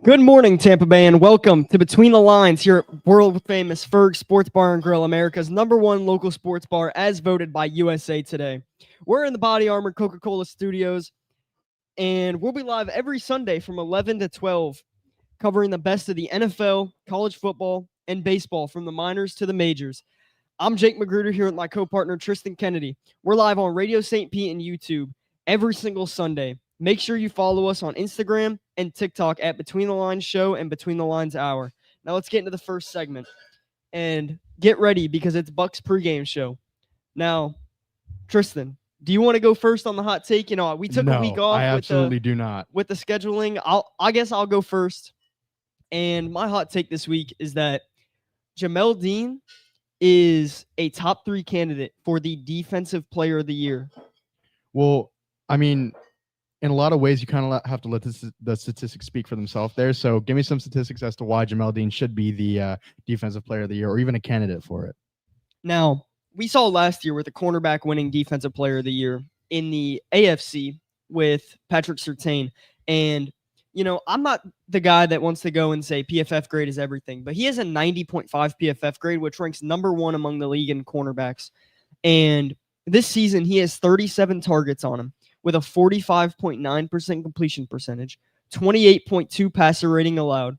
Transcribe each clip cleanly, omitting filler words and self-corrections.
Good morning, Tampa Bay, and welcome to Between the Lines here at world-famous Fergs Sports Bar and Grill, America's #1 local sports bar, as voted by USA Today. We're in the Bodyarmor Coca-Cola studios, and we'll be live every Sunday from 11 to 12, covering the best of the NFL, college football, and baseball from the minors to the majors. I'm Jake Magruder here with my co-partner Tristan Kennedy. We're live on Radio St. Pete and YouTube every single Sunday. Make sure you follow us on Instagram and TikTok at Between the Lines Show and Between the Lines Hour. Now let's get into the first segment. And get ready because it's Bucks pregame show. Now, Tristan, do you want to go first on the hot take? We took a week off. I absolutely do not. With the scheduling. I guess I'll go first. And my hot take this week is that Jamel Dean is a top 3 candidate for the Defensive Player of the Year. Well, I mean, in a lot of ways, you kind of have to let the statistics speak for themselves there. So give me some statistics as to why Jamel Dean should be the Defensive Player of the Year or even a candidate for it. Now, we saw last year with the cornerback winning Defensive Player of the Year in the AFC with Patrick Surtain. And, I'm not the guy that wants to go and say PFF grade is everything, but he has a 90.5 PFF grade, which ranks #1 among the league in cornerbacks. And this season, he has 37 targets on him, with a 45.9% completion percentage, 28.2 passer rating allowed,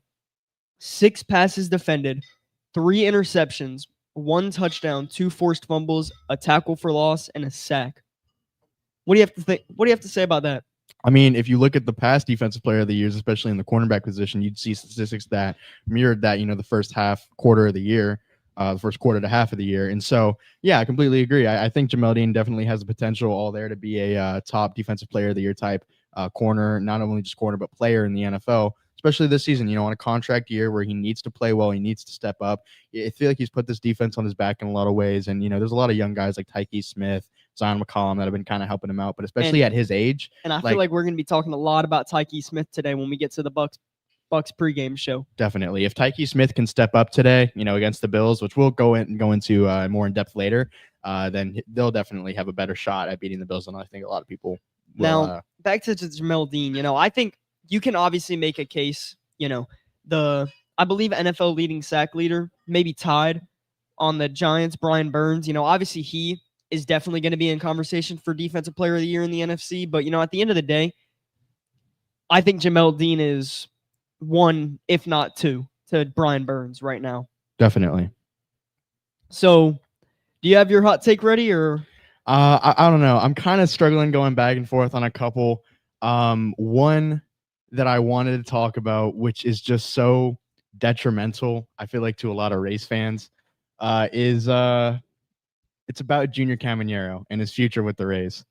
6 passes defended, 3 interceptions, 1 touchdown, 2 forced fumbles, a tackle for loss, and a sack. What do you have to think? What do you have to say about that? I mean, if you look at the past Defensive Player of the Years, especially in the cornerback position, you'd see statistics that mirrored that, the first quarter of the year. The first quarter to half of the year. And so, yeah, I completely agree. I think Jamel Dean definitely has the potential all there to be a top Defensive Player of the Year type corner, not only just corner, but player in the NFL, especially this season, on a contract year where he needs to play well, he needs to step up. I feel like he's put this defense on his back in a lot of ways. And, there's a lot of young guys like Tyke Smith, Zion McCollum that have been kind of helping him out, but especially at his age. And I feel like we're going to be talking a lot about Tyke Smith today when we get to the Bucks pregame show. Definitely. If Tyke Smith can step up today, against the Bills, which we'll go into more in depth later, then they'll definitely have a better shot at beating the Bills than I think a lot of people will. Now, back to Jamel Dean, I think you can obviously make a case, I believe NFL leading sack leader, maybe tied on the Giants, Brian Burns. Obviously he is definitely going to be in conversation for Defensive Player of the Year in the NFC, but, at the end of the day, I think Jamel Dean is 1, if not 2, to Brian Burns right now. Definitely. So, do you have your hot take ready, or? I don't know. I'm kind of struggling going back and forth on a couple. One that I wanted to talk about, which is just so detrimental, I feel like, to a lot of Rays fans, is it's about Junior Caminero and his future with the Rays.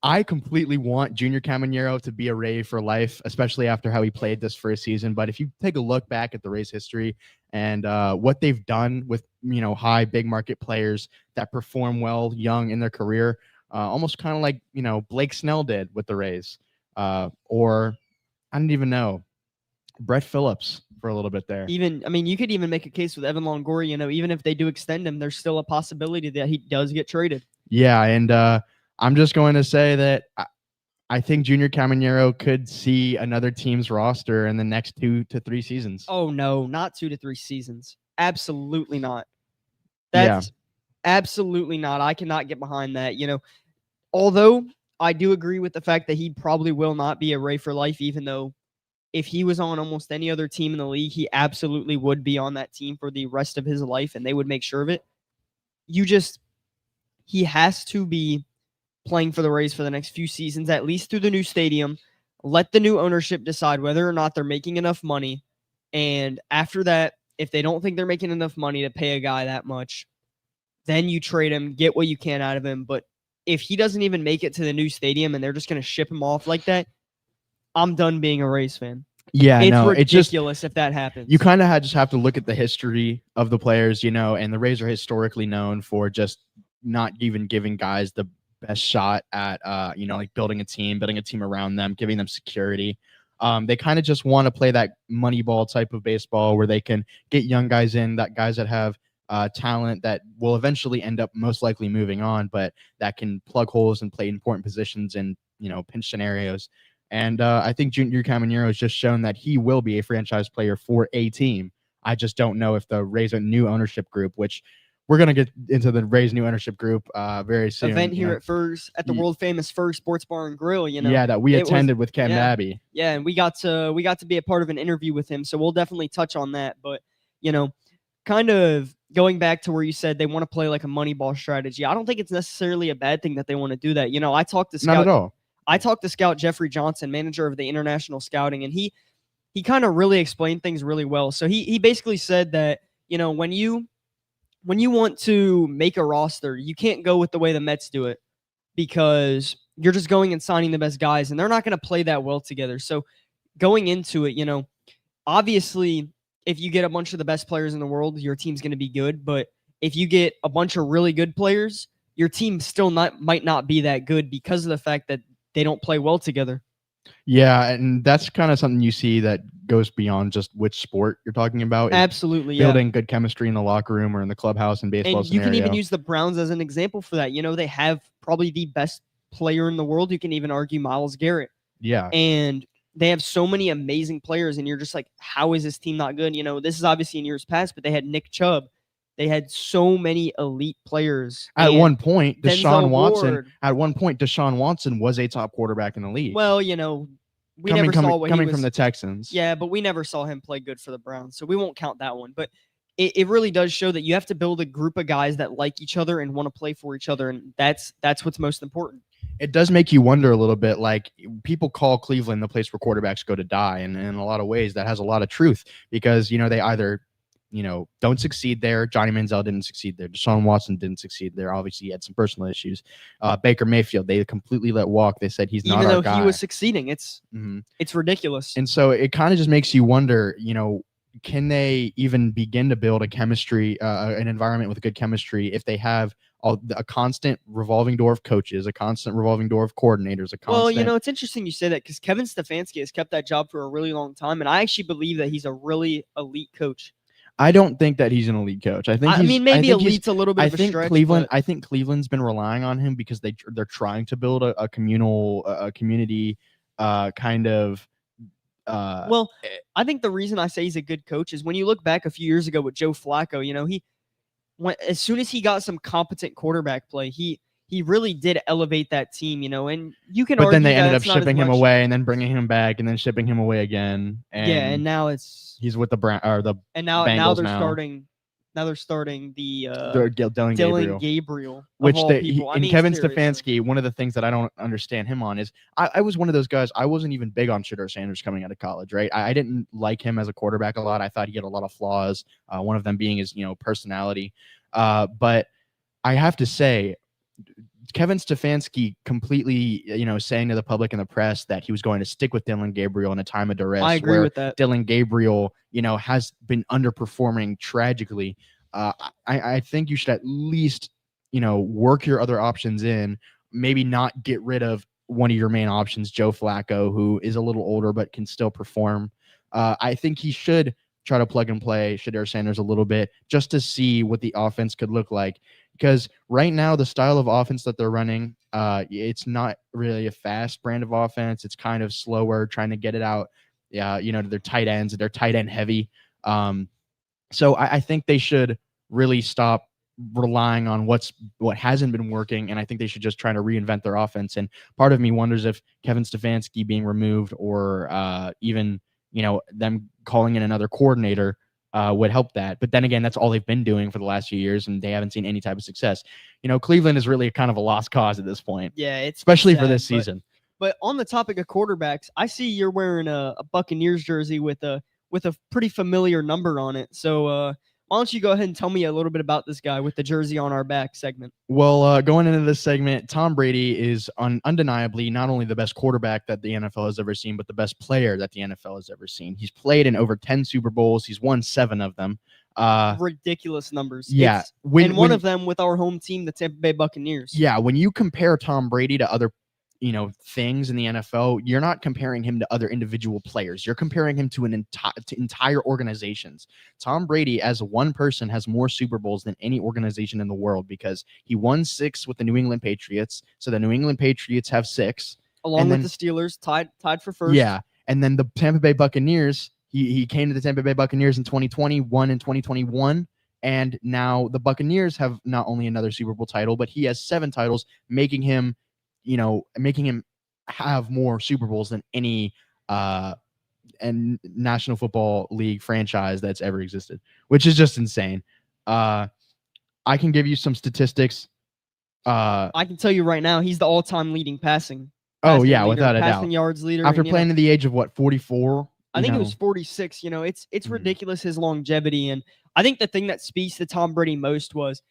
I completely want Junior Caminero to be a Ray for life, especially after how he played this first season. But if you take a look back at the Rays history and what they've done with, high big market players that perform well young in their career, almost kind of like, Blake Snell did with the Rays, or I don't even know, Brett Phillips for a little bit there. You could even make a case with Evan Longoria, even if they do extend him, there's still a possibility that he does get traded. Yeah. And, I'm just going to say that I think Junior Caminero could see another team's roster in the next 2 to 3 seasons. Oh, no, not 2 to 3 seasons. Absolutely not. That's absolutely not. I cannot get behind that. Although I do agree with the fact that he probably will not be a Ray for life, even though if he was on almost any other team in the league, he absolutely would be on that team for the rest of his life, and they would make sure of it. He has to be playing for the Rays for the next few seasons, at least through the new stadium. Let the new ownership decide whether or not they're making enough money. And after that, if they don't think they're making enough money to pay a guy that much, then you trade him, get what you can out of him. But if he doesn't even make it to the new stadium and they're just going to ship him off like that, I'm done being a Rays fan. Yeah, it's ridiculous if that happens. You kind of just have to look at the history of the players, and the Rays are historically known for just not even giving guys the best shot at, like building a team around them, giving them security. They kind of just want to play that money ball type of baseball where they can get young guys in, guys that have talent that will eventually end up most likely moving on, but that can plug holes and play important positions in, pinch scenarios. And I think Junior Caminero has just shown that he will be a franchise player for a team. I just don't know if the Rays a new ownership group, which we're going to get into the Rays new ownership group very soon. Event here at Fergs, at the world famous Fergs Sports Bar and Grill. Yeah, that we attended with Cam yeah, Babby. Yeah, and we got to be a part of an interview with him, so we'll definitely touch on that. But kind of going back to where you said they want to play like a money ball strategy. I don't think it's necessarily a bad thing that they want to do that. I talked to Not at all. I talked to Scout Jeffrey Johnson, manager of the international scouting, and he kind of really explained things really well. So he basically said that, when you want to make a roster, you can't go with the way the Mets do it, because you're just going and signing the best guys, and they're not going to play that well together. So going into it, obviously, if you get a bunch of the best players in the world, your team's going to be good. But if you get a bunch of really good players, your team still might not be that good because of the fact that they don't play well together. Yeah, and that's kind of something you see that goes beyond just which sport you're talking about. Absolutely, building good chemistry in the locker room or in the clubhouse and baseball. And you can even use the Browns as an example for that. They have probably the best player in the world. You can even argue Myles Garrett. Yeah, and they have so many amazing players, and you're just like, how is this team not good? This is obviously in years past, but they had Nick Chubb. They had so many elite players. At one point, Deshaun Watson was a top quarterback in the league. Well, we never saw what coming from the Texans. Yeah, but we never saw him play good for the Browns, so we won't count that one. But it really does show that you have to build a group of guys that like each other and want to play for each other, and that's what's most important. It does make you wonder a little bit, like people call Cleveland the place where quarterbacks go to die. And in a lot of ways that has a lot of truth, because, they either, don't succeed there. Johnny Manziel didn't succeed there. Deshaun Watson didn't succeed there. Obviously, he had some personal issues. Baker Mayfield, they completely let walk. They said he's not our guy. Even though he was succeeding, it's ridiculous. And so it kind of just makes you wonder, can they even begin to build a chemistry, an environment with good chemistry, if they have a constant revolving door of coaches, a constant revolving door of coordinators, Well, it's interesting you say that, because Kevin Stefanski has kept that job for a really long time, and I actually believe that he's a really elite coach. I don't think that he's an elite coach. Maybe elite's a little bit of a stretch. I think Cleveland's been relying on him because they're trying to build a community kind of. Well, I think the reason I say he's a good coach is when you look back a few years ago with Joe Flacco, as soon as he got some competent quarterback play, he really did elevate that team, and you can. But then they ended up shipping him away, and then bringing him back, and then shipping him away again. And now he's with the Bengals now they're starting. Now they're starting the Dylan Gabriel, which Kevin Stefanski. One of the things that I don't understand him on is I was one of those guys. I wasn't even big on Shedeur Sanders coming out of college, right? I didn't like him as a quarterback a lot. I thought he had a lot of flaws. One of them being his personality. But I have to say, Kevin Stefanski completely, saying to the public and the press that he was going to stick with Dylan Gabriel in a time of duress. I agree with that. Dylan Gabriel, has been underperforming tragically. I think you should at least, work your other options in, maybe not get rid of one of your main options, Joe Flacco, who is a little older but can still perform. I think he should try to plug and play Shedeur Sanders a little bit just to see what the offense could look like. Because right now, the style of offense that they're running, it's not really a fast brand of offense. It's kind of slower, trying to get it out, to their tight ends. They're tight end heavy. So I think they should really stop relying on what hasn't been working, and I think they should just try to reinvent their offense. And part of me wonders if Kevin Stefanski being removed, or even them calling in another coordinator, would help that. But then again, that's all they've been doing for the last few years, and they haven't seen any type of success. Cleveland is really kind of a lost cause at this point. Yeah, especially for this season. But on the topic of quarterbacks, I see you're wearing a Buccaneers jersey with a pretty familiar number on it. So why don't you go ahead and tell me a little bit about this guy with the jersey on our back segment? Well, going into this segment, Tom Brady is undeniably not only the best quarterback that the NFL has ever seen, but the best player that the NFL has ever seen. He's played in over 10 Super Bowls. He's won 7 of them. Ridiculous numbers. Yeah. One of them with our home team, the Tampa Bay Buccaneers. Yeah, when you compare Tom Brady to other things in the NFL, you're not comparing him to other individual players. You're comparing him to entire organizations. Tom Brady, as one person, has more Super Bowls than any organization in the world, because he won 6 with the New England Patriots. So the New England Patriots have 6, along with the Steelers, tied for first. Yeah, and then the Tampa Bay Buccaneers. He came to the Tampa Bay Buccaneers in 2020, won in 2021, and now the Buccaneers have not only another Super Bowl title, but he has 7 titles, making him have more Super Bowls than any and National Football League franchise that's ever existed, which is just insane. I can give you some statistics. I can tell you right now, he's the all-time leading passing. Oh yeah, leader, without a doubt. Passing yards leader. After playing at the age of what, 44? I think it was 46. It's ridiculous, his longevity. And I think the thing that speaks to Tom Brady most was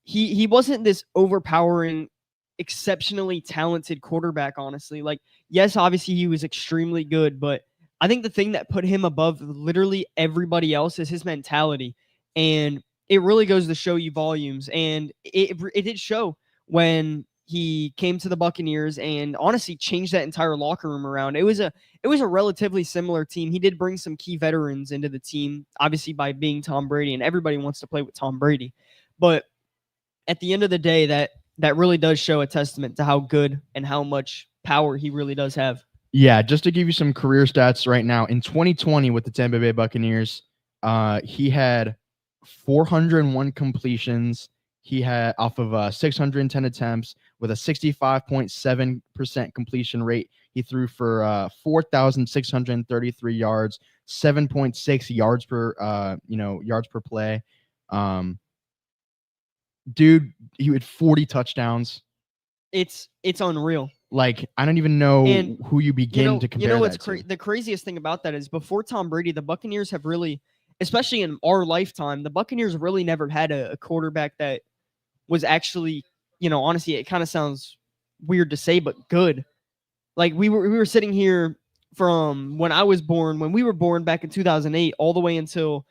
he wasn't this overpowering, exceptionally talented quarterback, honestly. Like, yes, obviously he was extremely good, but I think the thing that put him above literally everybody else is his mentality. And it really goes to show you volumes. And it did show when he came to the Buccaneers and honestly changed that entire locker room around. It was a relatively similar team. He did bring some key veterans into the team, obviously by being Tom Brady, and everybody wants to play with Tom Brady. But at the end of the day, that really does show a testament to how good and how much power he really does have. Yeah, just to give you some career stats right now, in 2020 with the Tampa Bay Buccaneers, he had 401 completions. He had off of 610 attempts with a 65.7% completion rate. He threw for 4,633 yards, 7.6 yards per yards per play. Dude, he had 40 touchdowns. It's unreal. Like, I don't even know who you begin to compare what's that to. The craziest thing about that is before Tom Brady, the Buccaneers have really, especially in our lifetime, the Buccaneers really never had a quarterback that was actually, honestly, it kind of sounds weird to say, but good. Like, we were sitting here from when we were born back in 2008, all the way until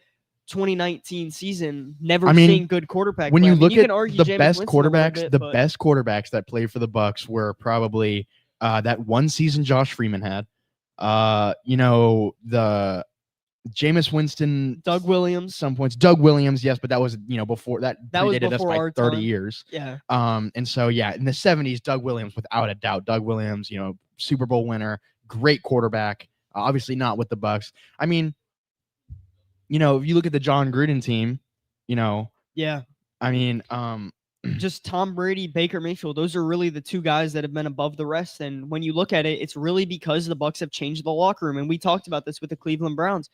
2019 season, seeing good quarterback. When play. you look at the best quarterbacks, best quarterbacks that played for the Bucs were probably that one season Josh Freeman had. The Jameis Winston, Doug Williams, some points. Doug Williams, yes, but that was before that predated us by 30 years. Yeah. And so in the 70s, Doug Williams, without a doubt, Doug Williams, Super Bowl winner, great quarterback. Obviously not with the Bucs. I mean, if you look at the John Gruden team, yeah. I mean, just Tom Brady, Baker Mayfield, those are really the two guys that have been above the rest. And when you look at it, it's really because the Bucs have changed the locker room. And we talked about this with the Cleveland Browns.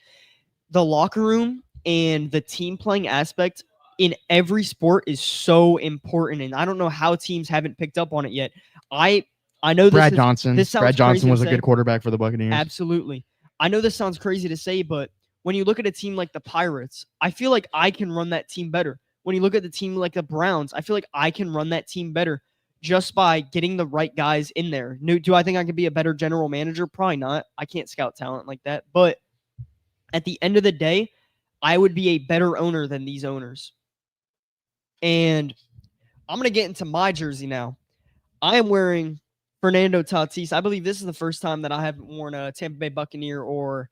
The locker room and the team playing aspect in every sport is so important. And I don't know how teams haven't picked up on it yet. I know Brad Johnson was a good quarterback for the Buccaneers. Absolutely. I know this sounds crazy to say, but when you look at a team like the Pirates, I feel like I can run that team better. When you look at the team like the Browns, I feel like I can run that team better just by getting the right guys in there. Do I think I could be a better general manager? Probably not. I can't scout talent like that. But at the end of the day, I would be a better owner than these owners. And I'm going to get into my jersey now. I am wearing Fernando Tatis. I believe this is the first time that I haven't worn a Tampa Bay Buccaneer or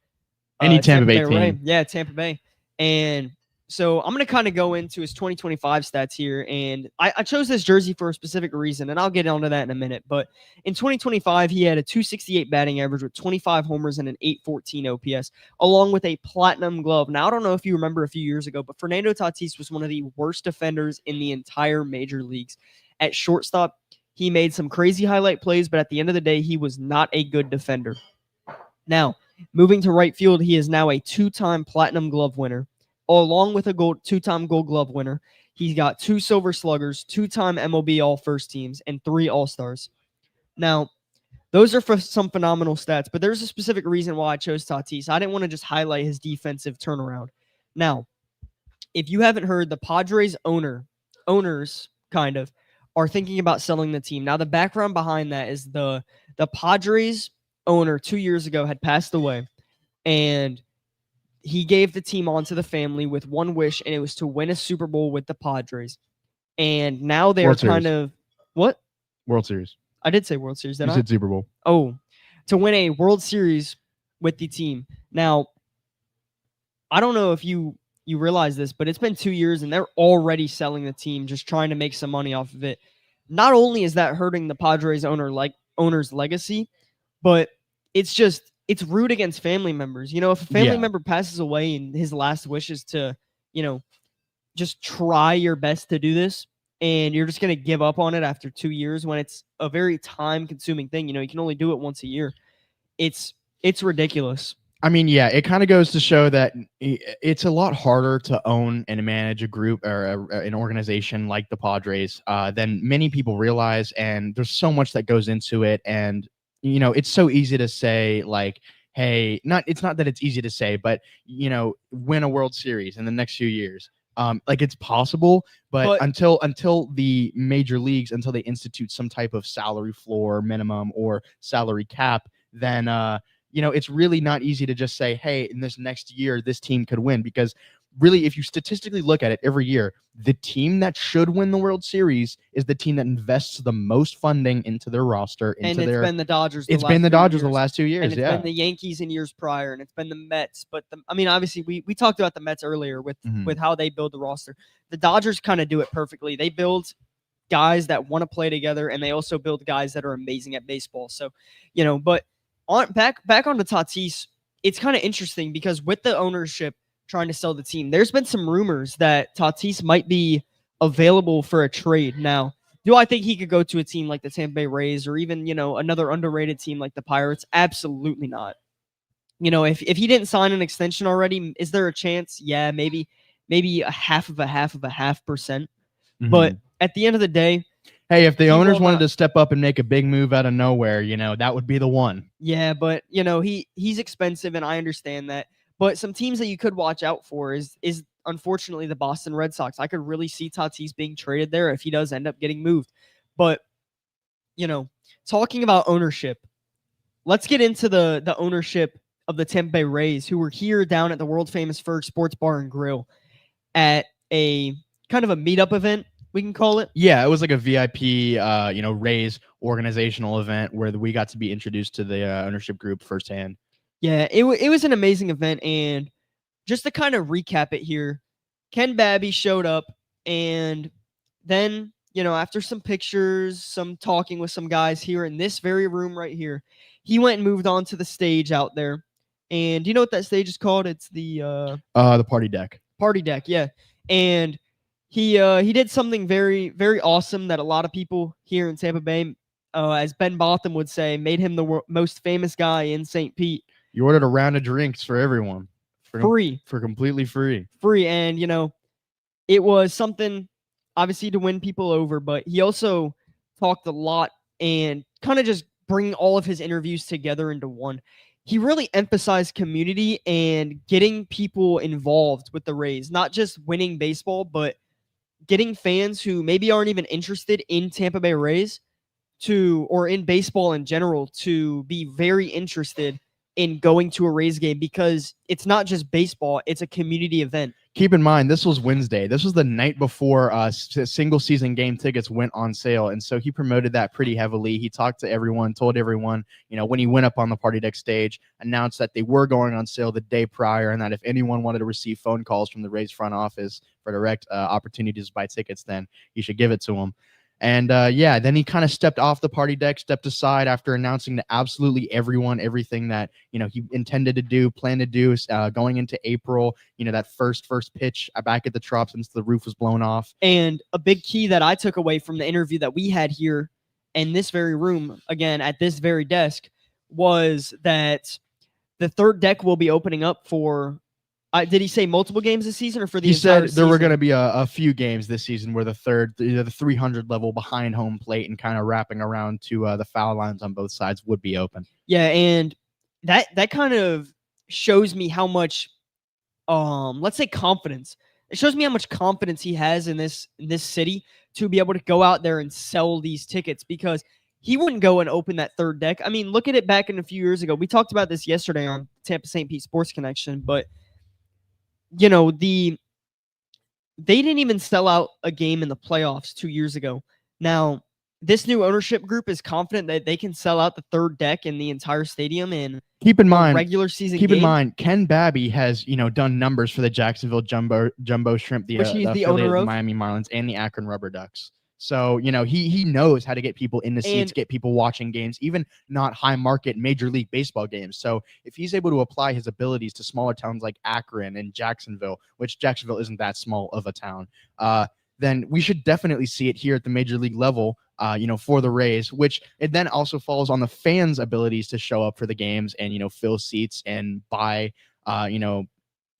any Tampa Bay team. Ray. Yeah, Tampa Bay. And so I'm going to kind of go into his 2025 stats here. And I chose this jersey for a specific reason, and I'll get onto that in a minute. But in 2025, he had a 268 batting average with 25 homers and an 814 OPS, along with a platinum glove. Now, I don't know if you remember a few years ago, but Fernando Tatis was one of the worst defenders in the entire major leagues. At shortstop, he made some crazy highlight plays, but at the end of the day, he was not a good defender. Now, moving to right field, he is now a 2-time platinum glove winner, along with a 2-time gold glove winner. He's got 2 silver sluggers, 2-time MLB all-first teams, and 3 all-stars. Now, those are for some phenomenal stats, but there's a specific reason why I chose Tatis. I didn't want to just highlight his defensive turnaround. Now, if you haven't heard, the Padres owners kind of are thinking about selling the team. Now, the background behind that is the Padres owner 2 years ago had passed away, and he gave the team on to the family with one wish, and it was to win a Super Bowl with the Padres. And now they're kind of what? World Series. I did say World Series. You said Super Bowl. Oh, to win a World Series with the team. Now, I don't know if you realize this, but it's been 2 years, and they're already selling the team, just trying to make some money off of it. Not only is that hurting the Padres owner like owner's legacy, but it's rude against family members. You know, if a family Yeah. member passes away and his last wish is to, you know, just try your best to do this, and you're just going to give up on it after 2 years when it's a very time consuming thing. You know, you can only do it once a year. It's ridiculous. I mean, yeah, it kind of goes to show that it's a lot harder to own and manage a group or an organization like the Padres than many people realize. And there's so much that goes into it. And, you know, it's so easy to say, like, hey, it's not that it's easy to say, but, you know, win a World Series in the next few years. Like, it's possible, but until the major leagues, until they institute some type of salary floor minimum or salary cap, then you know, it's really not easy to just say, hey, in this next year, this team could win. Because really, if you statistically look at it every year, the team that should win the World Series is the team that invests the most funding into their roster. And it's been the Dodgers. It's been the Dodgers the last 2 years. And it's been the Yankees in years prior, and it's been the Mets. But I mean, obviously, we talked about the Mets earlier with how they build the roster. The Dodgers kind of do it perfectly. They build guys that want to play together, and they also build guys that are amazing at baseball. So, you know, but back onto Tatis, it's kind of interesting because with the ownership trying to sell the team, there's been some rumors that Tatis might be available for a trade. Now, do I think he could go to a team like the Tampa Bay Rays or even, you know, another underrated team like the Pirates? Absolutely not. You know, if he didn't sign an extension already, is there a chance? Yeah, maybe a half of a half percent. But at the end of the day, hey, if the owners wanted to step up and make a big move out of nowhere, you know, that would be the one. Yeah, but, you know, he's expensive, and I understand that. But some teams that you could watch out for is unfortunately the Boston Red Sox. I could really see Tatis being traded there if he does end up getting moved. But, you know, talking about ownership, let's get into the ownership of the Tampa Bay Rays, who were here down at the world-famous Ferg Sports Bar and Grill at a kind of a meetup event, we can call it. Yeah, it was like a VIP, you know, Rays organizational event where we got to be introduced to the ownership group firsthand. Yeah, it was an amazing event, and just to kind of recap it here, Ken Babby showed up, and then, you know, after some pictures, some talking with some guys here in this very room right here, he went and moved on to the stage out there. And do you know what that stage is called? It's the party deck. Party deck, yeah. And he did something very, very awesome that a lot of people here in Tampa Bay, as Ben Botham would say, made him the most famous guy in St. Pete. You ordered a round of drinks for everyone. Free. For completely free. Free. And, you know, it was something, obviously, to win people over, but he also talked a lot and kind of just bring all of his interviews together into one. He really emphasized community and getting people involved with the Rays, not just winning baseball, but getting fans who maybe aren't even interested in Tampa Bay Rays or in baseball in general to be very interested in going to a Rays game, because it's not just baseball, it's a community event. Keep in mind, this was Wednesday. This was the night before single season game tickets went on sale. And so he promoted that pretty heavily. He talked to everyone, told everyone, you know, when he went up on the party deck stage, announced that they were going on sale the day prior, and that if anyone wanted to receive phone calls from the Rays front office for direct opportunities to buy tickets, then he should give it to them. And yeah, then he kind of stepped off the party deck, stepped aside after announcing to absolutely everyone everything that, you know, he intended to do, planned to do going into April, you know, that first pitch back at the Trop since the roof was blown off. And a big key that I took away from the interview that we had here in this very room, again, at this very desk, was that the third deck will be opening up for did he say multiple games this season or for the entire season? He said there were going to be a few games this season where the 300 level behind home plate and kind of wrapping around to the foul lines on both sides would be open. Yeah, and that kind of shows me how much, let's say, confidence. It shows me how much confidence he has in this city to be able to go out there and sell these tickets, because he wouldn't go and open that third deck. I mean, look at it back in a few years ago. We talked about this yesterday on Tampa St. Pete Sports Connection, but you know, they didn't even sell out a game in the playoffs 2 years ago. Now, this new ownership group is confident that they can sell out the third deck in the entire stadium in regular season. Keep in mind, Ken Babby has, you know, done numbers for the Jacksonville Jumbo Shrimp, the affiliate of the Miami Marlins, and the Akron Rubber Ducks. So, he knows how to get people in the seats, And get people watching games, even not high market Major League Baseball games. So if he's able to apply his abilities to smaller towns like Akron and Jacksonville, which Jacksonville isn't that small of a town, then we should definitely see it here at the Major League level, for the Rays, which it then also falls on the fans' abilities to show up for the games and, fill seats and buy,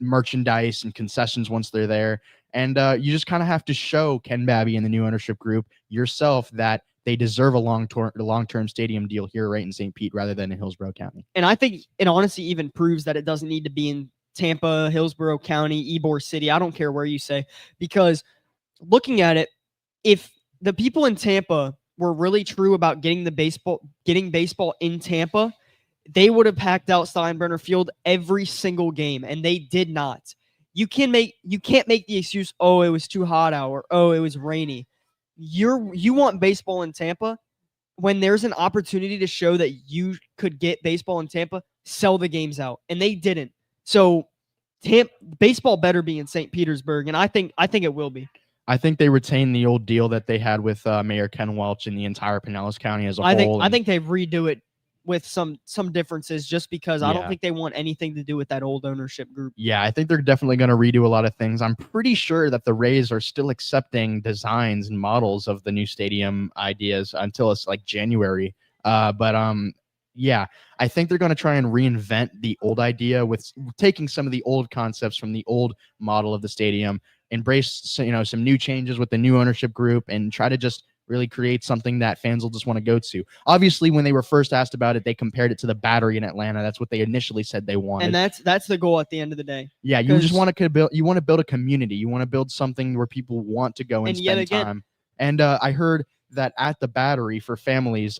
merchandise and concessions once they're there. And you just kind of have to show Ken Babby and the new ownership group yourself that they deserve a long-term stadium deal here right in St. Pete rather than in Hillsborough County. And I think it honestly even proves that it doesn't need to be in Tampa, Hillsborough County, Ybor City. I don't care where you say, because looking at it, if the people in Tampa were really true about getting baseball in Tampa, they would have packed out Steinbrenner Field every single game, and they did not. You can't make the excuse, oh, it was too hot out, or oh, it was rainy. You want baseball in Tampa. When there's an opportunity to show that you could get baseball in Tampa, sell the games out, and they didn't. So baseball better be in St. Petersburg, and I think it will be. I think they retain the old deal that they had with Mayor Ken Welch and the entire Pinellas County as a whole. I think they redo it with some differences, just because I don't Yeah. think they want anything to do with that old ownership group. Yeah, I think they're definitely going to redo a lot of things. I'm pretty sure that the Rays are still accepting designs and models of the new stadium ideas until it's like January. Yeah, I think they're going to try and reinvent the old idea with taking some of the old concepts from the old model of the stadium, embrace some new changes with the new ownership group, and try to just really create something that fans will just want to go to. Obviously, when they were first asked about it, they compared it to the Battery in Atlanta. That's what they initially said they wanted. And that's the goal at the end of the day. Yeah, you just want to build. You want to build a community. You want to build something where people want to go and spend time. And I heard that at the Battery for families,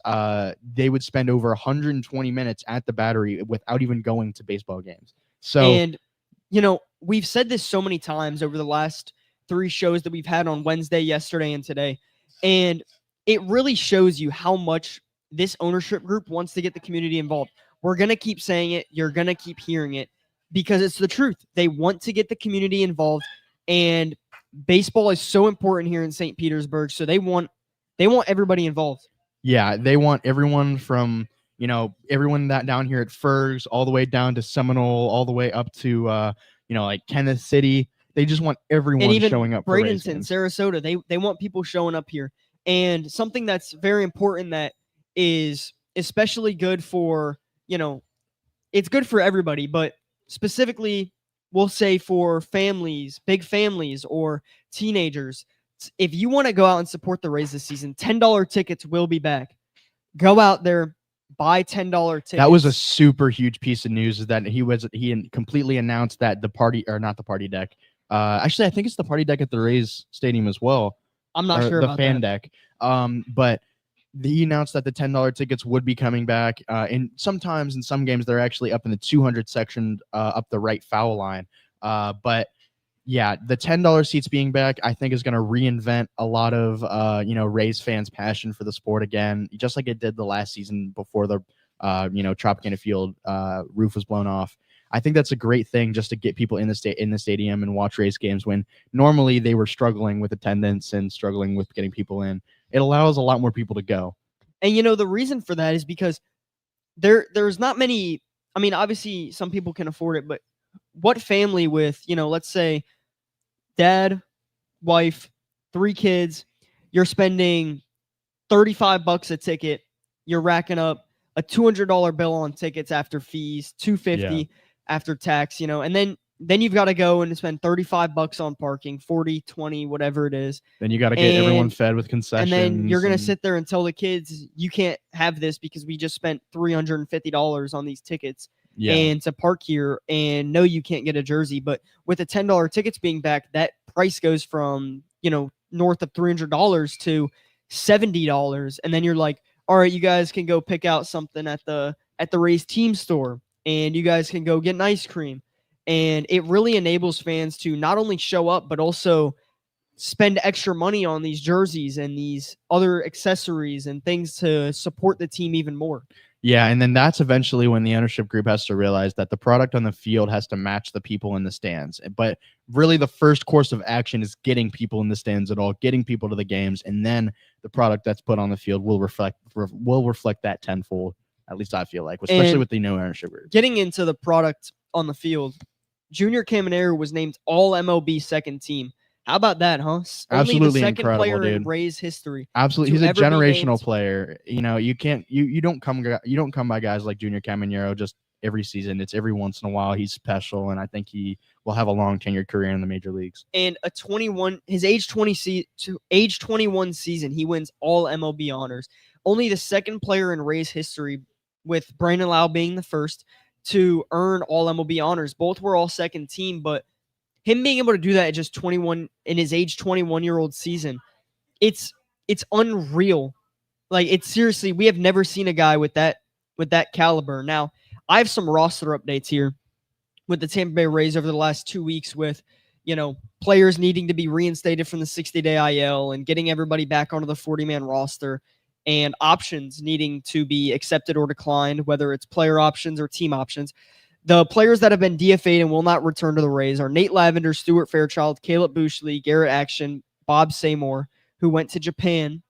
they would spend over 120 minutes at the Battery without even going to baseball games. So, and we've said this so many times over the last 3 shows that we've had on Wednesday, yesterday, and today. And it really shows you how much this ownership group wants to get the community involved. We're going to keep saying it. You're going to keep hearing it because it's the truth. They want to get the community involved, and baseball is so important here in St. Petersburg. So they want everybody involved. Yeah, they want everyone from, everyone that down here at Fergs all the way down to Seminole, all the way up to, like Kenneth City. They just want everyone showing up. Bradenton, Sarasota, they want people showing up here. And something that's very important that is especially good for, it's good for everybody, but specifically we'll say for families, big families or teenagers. If you want to go out and support the Rays this season, $10 tickets will be back. Go out there, buy $10 tickets. That was a super huge piece of news, is that he completely announced that the party, or not the party deck. Actually, I think it's the party deck at the Rays Stadium as well. I'm not sure about the fan that. deck. But he announced that the $10 tickets would be coming back. And sometimes in some games they're actually up in the 200 section, up the right foul line. But yeah, the $10 seats being back, I think, is going to reinvent a lot of Rays fans' passion for the sport again, just like it did the last season before the Tropicana Field roof was blown off. I think that's a great thing, just to get people in the stadium and watch Rays games when normally they were struggling with attendance and struggling with getting people in. It allows a lot more people to go. And the reason for that is because there's not many. I mean, obviously some people can afford it, but what family with, let's say dad, wife, 3 kids, you're spending $35 a ticket, you're racking up a $200 bill on tickets after fees, $250 after tax, and then you've got to go and spend $35 on parking, 40, 20, whatever it is. Then you got to get everyone fed with concessions. And then you're going to sit there and tell the kids, you can't have this because we just spent $350 on these tickets and to park here, and no, you can't get a jersey. But with the $10 tickets being back, that price goes from, north of $300 to $70. And then you're like, all right, you guys can go pick out something at the Rays team store, and you guys can go get an ice cream. And it really enables fans to not only show up, but also spend extra money on these jerseys and these other accessories and things to support the team even more. Yeah, and then that's eventually when the ownership group has to realize that the product on the field has to match the people in the stands. But really, the first course of action is getting people in the stands at all, getting people to the games, and then the product that's put on the field will reflect that tenfold. At least I feel like, especially And with the new ownership group. getting into the product on the field, Junior Caminero was named All MLB second team. How about that, huh? Only the Absolutely second incredible, player in dude. Rays history Absolutely, to he's a ever be generational named. player. You know, you don't come by guys like Junior Caminero just every season. It's every once in a while. He's special, and I think he will have a long tenured career in the major leagues. And his age 21 season, he wins all MLB honors. Only the second player in Rays history, with Brandon Lau being the first to earn all MLB honors. Both were all second team, but him being able to do that at just 21 in his age 21-year-old season, it's unreal. Like, it's seriously, we have never seen a guy with that caliber. Now, I have some roster updates here with the Tampa Bay Rays over the last 2 weeks with, players needing to be reinstated from the 60-day IL and getting everybody back onto the 40-man roster, and options needing to be accepted or declined, whether it's player options or team options. The players that have been DFA'd and will not return to the Rays are Nate Lavender, Stuart Fairchild, Caleb Bushley, Garrett Action, Bob Seymour, who went to Japan,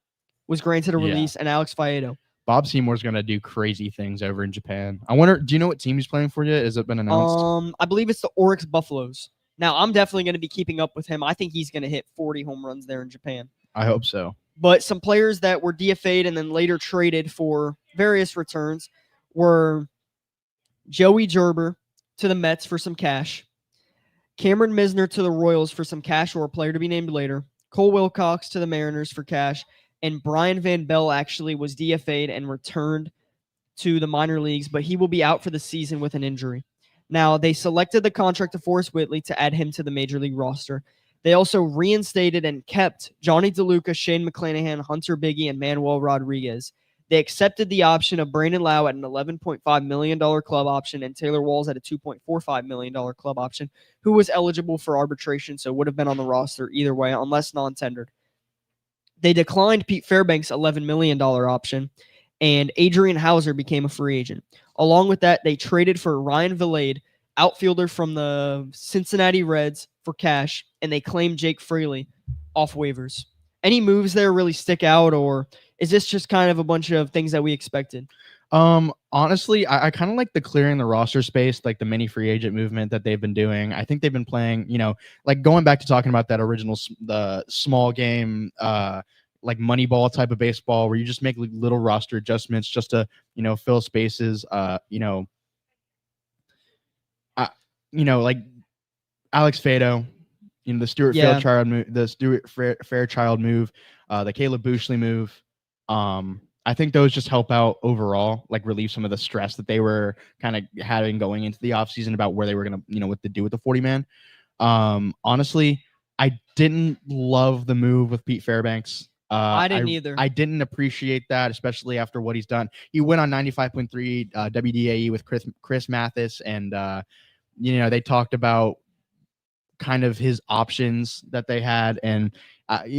was granted a release, and Alex Faedo. Bob Seymour's going to do crazy things over in Japan. I wonder, do you know what team he's playing for yet? Has it been announced? I believe it's the Oryx Buffaloes. Now, I'm definitely going to be keeping up with him. I think he's going to hit 40 home runs there in Japan. I hope so. But some players that were DFA'd and then later traded for various returns were Joey Gerber to the Mets for some cash, Cameron Misner to the Royals for some cash or a player to be named later, Cole Wilcox to the Mariners for cash, and Brian Van Bell actually was DFA'd and returned to the minor leagues, but he will be out for the season with an injury. Now, they selected the contract of Forrest Whitley to add him to the major league roster. They also reinstated and kept Johnny DeLuca, Shane McClanahan, Hunter Biggie, and Manuel Rodriguez. They accepted the option of Brandon Lau at an $11.5 million club option and Taylor Walls at a $2.45 million club option, who was eligible for arbitration, so would have been on the roster either way, unless non-tendered. They declined Pete Fairbanks' $11 million option, and Adrian Hauser became a free agent. Along with that, they traded for Ryan Vilade, outfielder from the Cincinnati Reds, for cash, and they claimed Jake Fraley off waivers. Any moves there really stick out, or is this just kind of a bunch of things that we expected? Honestly, I kind of like the clearing the roster space, like the mini free agent movement that they've been doing. I think they've been playing, like going back to talking about that original, the small game, like Moneyball type of baseball where you just make little roster adjustments just to, fill spaces, like Alex Fado, the Stuart Fairchild move, Fairchild move, the Caleb Bushley move. I think those just help out overall, like relieve some of the stress that they were kind of having going into the offseason about where they were going to, what to do with the 40-man. Honestly, I didn't love the move with Pete Fairbanks. I didn't either. I didn't appreciate that, especially after what he's done. He went on 95.3 WDAE with Chris Mathis, and they talked about kind of his options that they had. And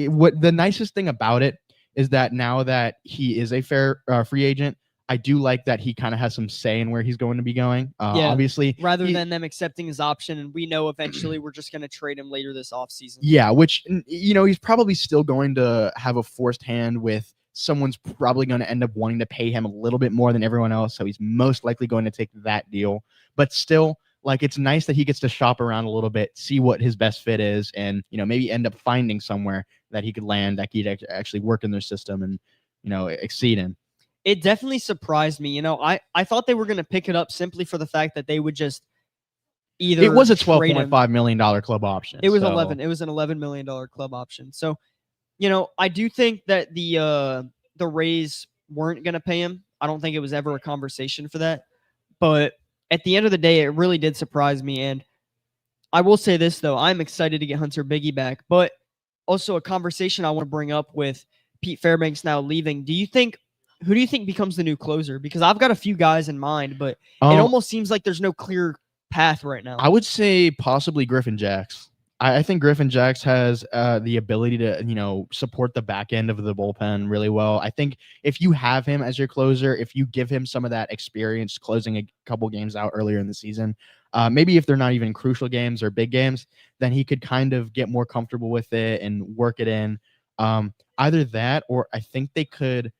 what the nicest thing about it is that now that he is a free agent, I do like that he kind of has some say in where he's going to be going. Obviously, rather than them accepting his option, and we know eventually we're just going to trade him later this offseason. Yeah, which, he's probably still going to have a forced hand with someone's probably going to end up wanting to pay him a little bit more than everyone else. So he's most likely going to take that deal. But still, like, it's nice that he gets to shop around a little bit, see what his best fit is, and, maybe end up finding somewhere that he could land, that he'd actually work in their system and, exceed in. It definitely surprised me. I thought they were going to pick it up simply for the fact that they would just either. It was a $12.5 million club option. It was 11. It was an $11 million club option. So, I do think that the Rays weren't going to pay him. I don't think it was ever a conversation for that. But at the end of the day, it really did surprise me. And I will say this, though. I'm excited to get Hunter Biggie back. But also a conversation I want to bring up with Pete Fairbanks now leaving. Who do you think becomes the new closer? Because I've got a few guys in mind, but it almost seems like there's no clear path right now. I would say possibly Griffin Jacks. I think Griffin Jacks has the ability to, support the back end of the bullpen really well. I think if you have him as your closer, if you give him some of that experience closing a couple games out earlier in the season, maybe if they're not even crucial games or big games, then he could kind of get more comfortable with it and work it in. Either that, or I think they could.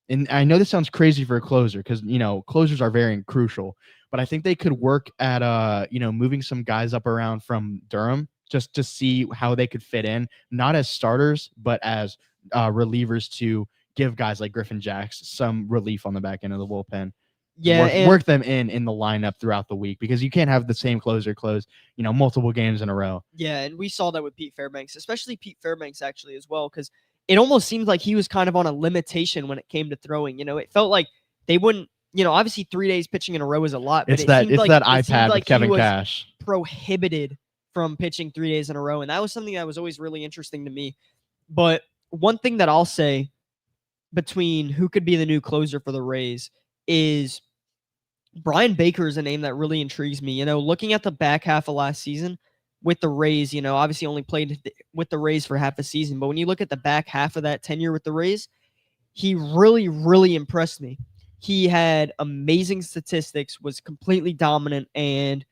And I know this sounds crazy for a closer because closers are very crucial, but I think they could work at moving some guys up around from Durham just to see how they could fit in, not as starters, but as relievers to give guys like Griffin Jacks some relief on the back end of the bullpen. Yeah, Work them in the lineup throughout the week, because you can't have the same closer close, multiple games in a row. Yeah, and we saw that with Pete Fairbanks, especially Pete Fairbanks actually as well, because it almost seemed like he was kind of on a limitation when it came to throwing. It felt like they wouldn't. Obviously 3 days pitching in a row is a lot, but It's that it seemed iPad like with Kevin he was Cash. prohibited from pitching 3 days in a row, and that was something that was always really interesting to me. But one thing that I'll say between who could be the new closer for the Rays is Brian Baker is a name that really intrigues me. Looking at the back half of last season with the Rays, obviously only played with the Rays for half a season, but when you look at the back half of that tenure with the Rays, he really, really impressed me. He had amazing statistics, was completely dominant, and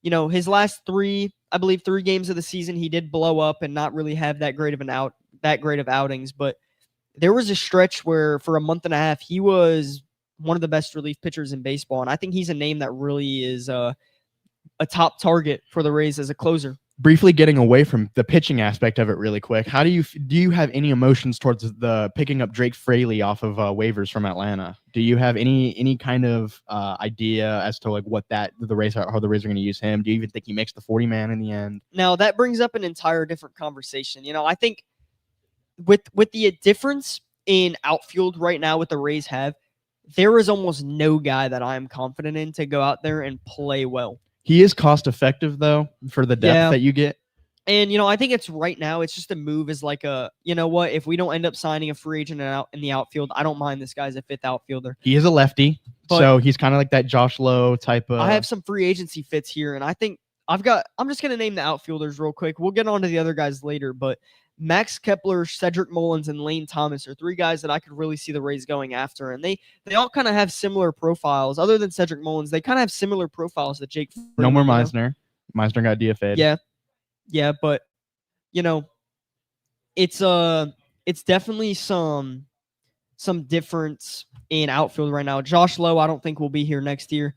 his last three games of the season, he did blow up and not really have that great of outings, but there was a stretch where for a month and a half he was one of the best relief pitchers in baseball, and I think he's a name that really is a top target for the Rays as a closer. Briefly getting away from the pitching aspect of it really quick, how do you have any emotions towards the picking up Drake Fraley off of waivers from Atlanta? Do you have any kind of idea as to like what how the Rays are going to use him? Do you even think he makes the 40-man in the end? Now that brings up an entire different conversation. I think with the difference in outfield right now with the Rays have, there is almost no guy that I'm confident in to go out there and play well. He is cost effective though for the depth that you get. And I think it's right now. It's just a move as like what, if we don't end up signing a free agent in the outfield, I don't mind this guy's a fifth outfielder. He is a lefty, so he's kind of like that Josh Lowe type of. I have some free agency fits here, and I think I'm just gonna name the outfielders real quick. We'll get on to the other guys later, but Max Kepler, Cedric Mullins, and Lane Thomas are three guys that I could really see the Rays going after. And they all kind of have similar profiles. Other than Cedric Mullins, they kind of have similar profiles to Jake Freeman. No more Meisner. Meisner got DFA'd. Yeah, but it's definitely some difference in outfield right now. Josh Lowe, I don't think will be here next year.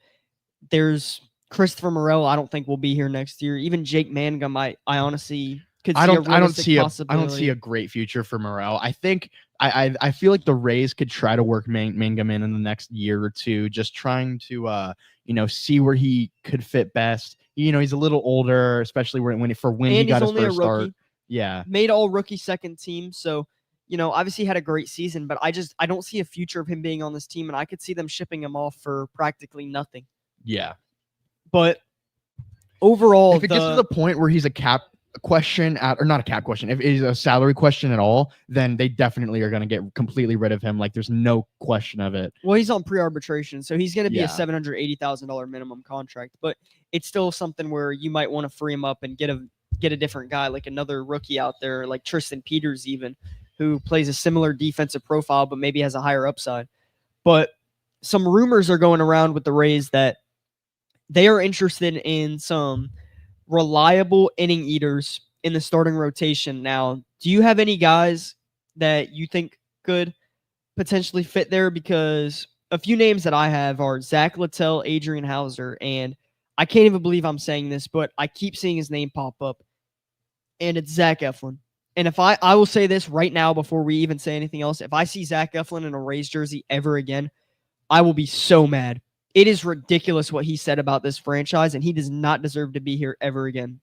There's Christopher Morel, I don't think will be here next year. Even Jake Mangum, I honestly I don't see a great future for Morel. I think I feel like the Rays could try to work Mangum in the next year or two, just trying to see where he could fit best. He's a little older, especially when he got his first start. Yeah, made all rookie second team, so obviously had a great season, but I don't see a future of him being on this team, and I could see them shipping him off for practically nothing. Yeah, but overall, if it gets to the point where he's a cap question or not a cap question, if it's a salary question at all, then they definitely are going to get completely rid of him. Like there's no question of it. Well, he's on pre-arbitration, so he's going to be a $780,000 minimum contract, but it's still something where you might want to free him up and get a different guy, like another rookie out there, like Tristan Peters even, who plays a similar defensive profile but maybe has a higher upside. But some rumors are going around with the Rays that they are interested in some reliable inning eaters in the starting rotation. Now, do you have any guys that you think could potentially fit there? Because a few names that I have are Zach Littell, Adrian Hauser, and I can't even believe I'm saying this, but I keep seeing his name pop up, and it's Zach Eflin. And if I will say this right now before we even say anything else, if I see Zach Eflin in a Rays jersey ever again, I will be so mad. It is ridiculous what he said about this franchise, and he does not deserve to be here ever again.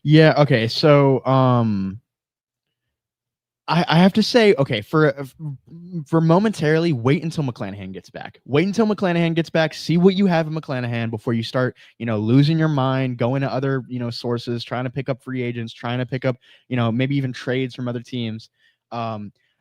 Yeah, okay. So I have to say, okay, for momentarily, wait until McClanahan gets back. Wait until McClanahan gets back. See what you have in McClanahan before you start, losing your mind, going to other, sources, trying to pick up free agents, trying to pick up, maybe even trades from other teams.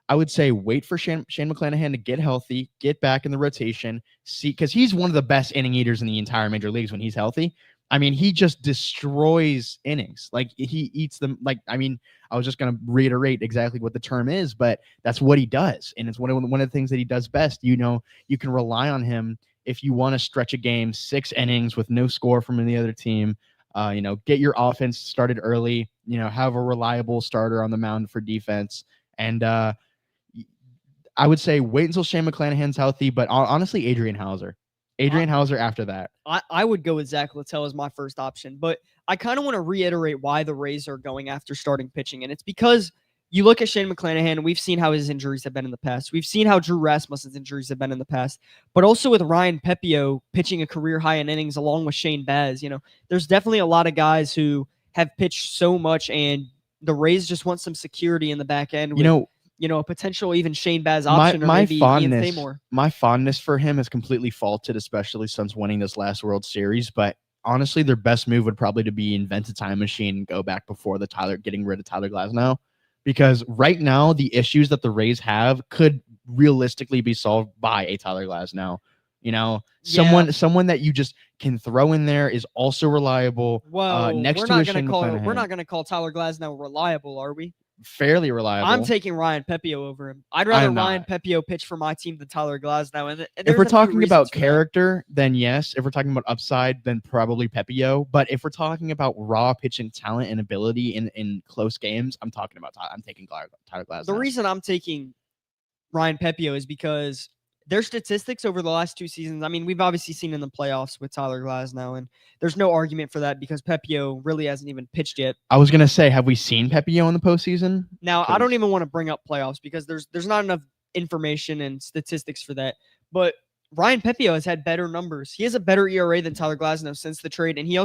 I would say wait for Shane McClanahan to get healthy, get back in the rotation, see, because he's one of the best inning eaters in the entire major leagues when he's healthy. I mean, he just destroys innings. Like he eats them. Like, I mean, I was just going to reiterate exactly what the term is, but that's what he does. And it's one of the things that he does best. You know, you can rely on him if you want to stretch a game 6 innings with no score from any other team. You know, get your offense started early, you know, have a reliable starter on the mound for defense. And I would say wait until Shane McClanahan's healthy, but honestly, Adrian Hauser. Adrian Hauser after that. I would go with Zach Littell as my first option, but I kind of want to reiterate why the Rays are going after starting pitching, and it's because you look at Shane McClanahan, and we've seen how his injuries have been in the past. We've seen how Drew Rasmussen's injuries have been in the past, but also with Ryan Pepio pitching a career high in innings along with Shane Baz. You know, there's definitely a lot of guys who have pitched so much, and the Rays just want some security in the back end. With, a potential even Shane Baz option or maybe Ian Thaymore. My fondness for him is completely faulted, especially since winning this last World Series. But honestly, their best move would probably to be invent a time machine and go back before getting rid of Tyler Glasnow. Because right now, the issues that the Rays have could realistically be solved by a Tyler Glasnow. You know, someone that you just can throw in there is also reliable. Whoa, next we're to not Shane going to call Tyler Glasnow reliable, are we? Fairly reliable. I'm taking Ryan Pepio over him. I'd rather Ryan Pepio pitch for my team than Tyler Glasnow. And if we're talking about character, then yes. If we're talking about upside, then probably Pepio. But if we're talking about raw pitching talent and ability in close games, I'm taking Tyler Glasnow. The reason I'm taking Ryan Pepio is because their statistics over the last 2 seasons, I mean, we've obviously seen in the playoffs with Tyler Glasnow, and there's no argument for that because Pepio really hasn't even pitched yet. I was going to say, have we seen Pepio in the postseason? Now, I don't even want to bring up playoffs because there's not enough information and statistics for that. But Ryan Pepio has had better numbers. He has a better ERA than Tyler Glasnow since the trade, and he's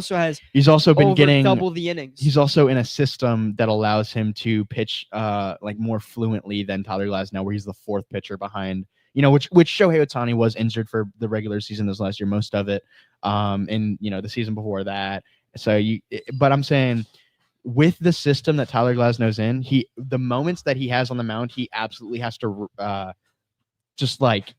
also been getting double the innings. He's also in a system that allows him to pitch like more fluently than Tyler Glasnow, where he's the 4th pitcher behind. You know, which Shohei Ohtani was injured for the regular season this last year, most of it, and the season before that. So but I'm saying with the system that Tyler Glasnow's in, the moments that he has on the mound, he absolutely has to just like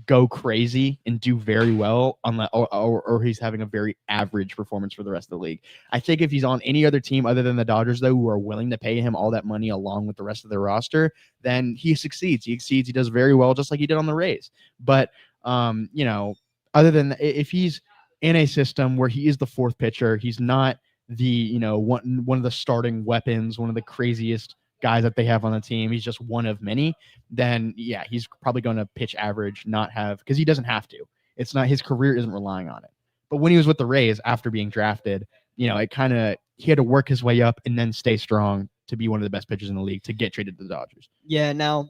go crazy and do very well on that, or he's having a very average performance for the rest of the league. I think if he's on any other team other than the Dodgers, though, who are willing to pay him all that money along with the rest of their roster, then he succeeds. He exceeds. He does very well, just like he did on the Rays. But other than if he's in a system where he is the 4th pitcher, he's not the one of the starting weapons, one of the craziest guys that they have on the team, he's just one of many, then yeah, he's probably going to pitch average, because he doesn't have to. It's not, his career isn't relying on it. But when he was with the Rays after being drafted, he had to work his way up and then stay strong to be one of the best pitchers in the league to get traded to the Dodgers. Yeah, now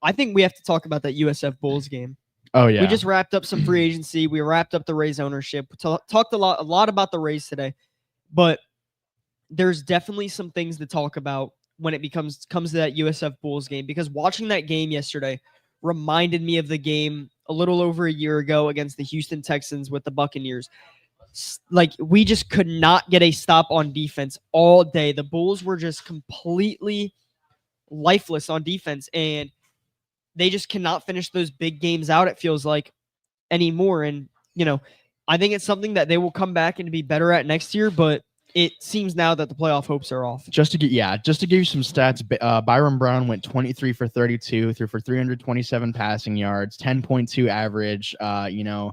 I think we have to talk about that USF Bulls game. Oh yeah. We just wrapped up some free agency. We wrapped up the Rays ownership. We talked a lot about the Rays today, but there's definitely some things to talk about when it comes to that USF Bulls game, because watching that game yesterday reminded me of the game a little over a year ago against the Houston Texans with the Buccaneers. Like, we just could not get a stop on defense all day. The Bulls were just completely lifeless on defense, and they just cannot finish those big games out, it feels like, anymore. And, I think it's something that they will come back and be better at next year, but it seems now that the playoff hopes are off. Just to give you some stats, Byron Brown went 23 for 32, threw for 327 passing yards, 10.2 average.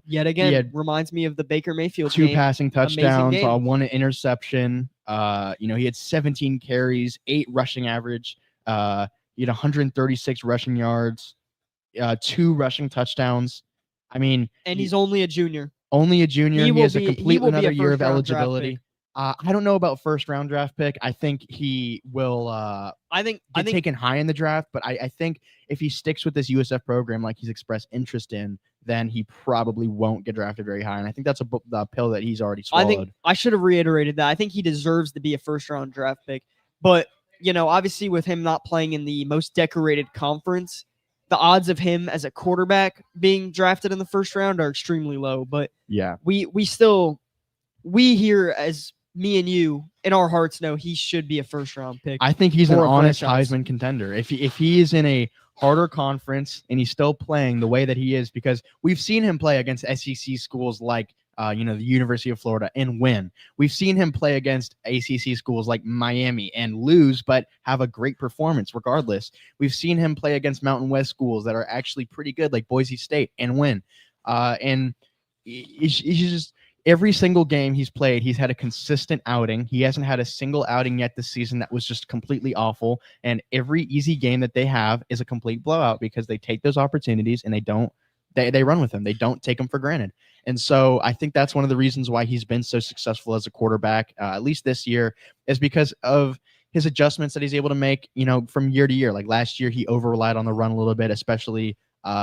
Yet again, reminds me of the Baker Mayfield 2 game. passing touchdowns, 1 interception. He had 17 carries, 8 rushing average. He had 136 rushing yards, 2 rushing touchdowns. I mean, and he's only a junior. He has a complete another year of eligibility. I don't know about 1st-round draft pick. I think he will get taken high in the draft, but I think if he sticks with this USF program like he's expressed interest in, then he probably won't get drafted very high. And I think that's a pill that he's already swallowed. I think I should have reiterated that. I think he deserves to be a 1st-round draft pick. But, obviously with him not playing in the most decorated conference, the odds of him as a quarterback being drafted in the 1st round are extremely low. But yeah, we here, as me and you, in our hearts, know he should be a 1st-round pick. I think he's an honest Heisman contender. If he is in a harder conference and he's still playing the way that he is, because we've seen him play against SEC schools like the University of Florida, and win. We've seen him play against ACC schools like Miami and lose, but have a great performance regardless. We've seen him play against Mountain West schools that are actually pretty good, like Boise State, and win. And he's just every single game he's played, he's had a consistent outing. He hasn't had a single outing yet this season that was just completely awful. And every easy game that they have is a complete blowout because they take those opportunities and they run with them. They don't take them for granted. And so I think that's one of the reasons why he's been so successful as a quarterback, at least this year, is because of his adjustments that he's able to make, from year to year. Like last year, he over-relied on the run a little bit, especially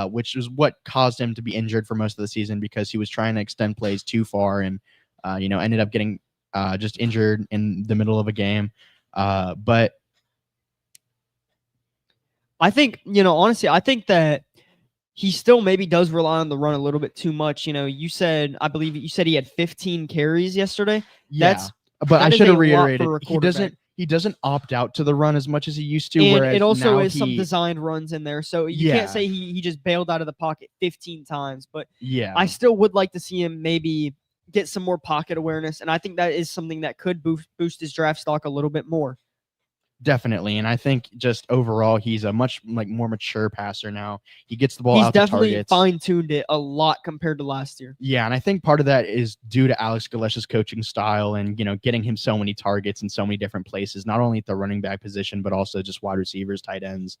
which is what caused him to be injured for most of the season because he was trying to extend plays too far and, ended up getting just injured in the middle of a game. But I think, honestly, I think that he still maybe does rely on the run a little bit too much. I believe you said he had 15 carries yesterday. Yeah, but I should have reiterated, he doesn't opt out to the run as much as he used to. And whereas it also is he, some designed runs in there. So you can't say he just bailed out of the pocket 15 times. But yeah, I still would like to see him maybe get some more pocket awareness. And I think that is something that could boost his draft stock a little bit more. Definitely. And I think just overall, he's a much more mature passer now. He gets the ball out to targets. He's definitely fine-tuned it a lot compared to last year. Yeah, and I think part of that is due to Alex Galesh's coaching style and, getting him so many targets in so many different places, not only at the running back position, but also just wide receivers, tight ends.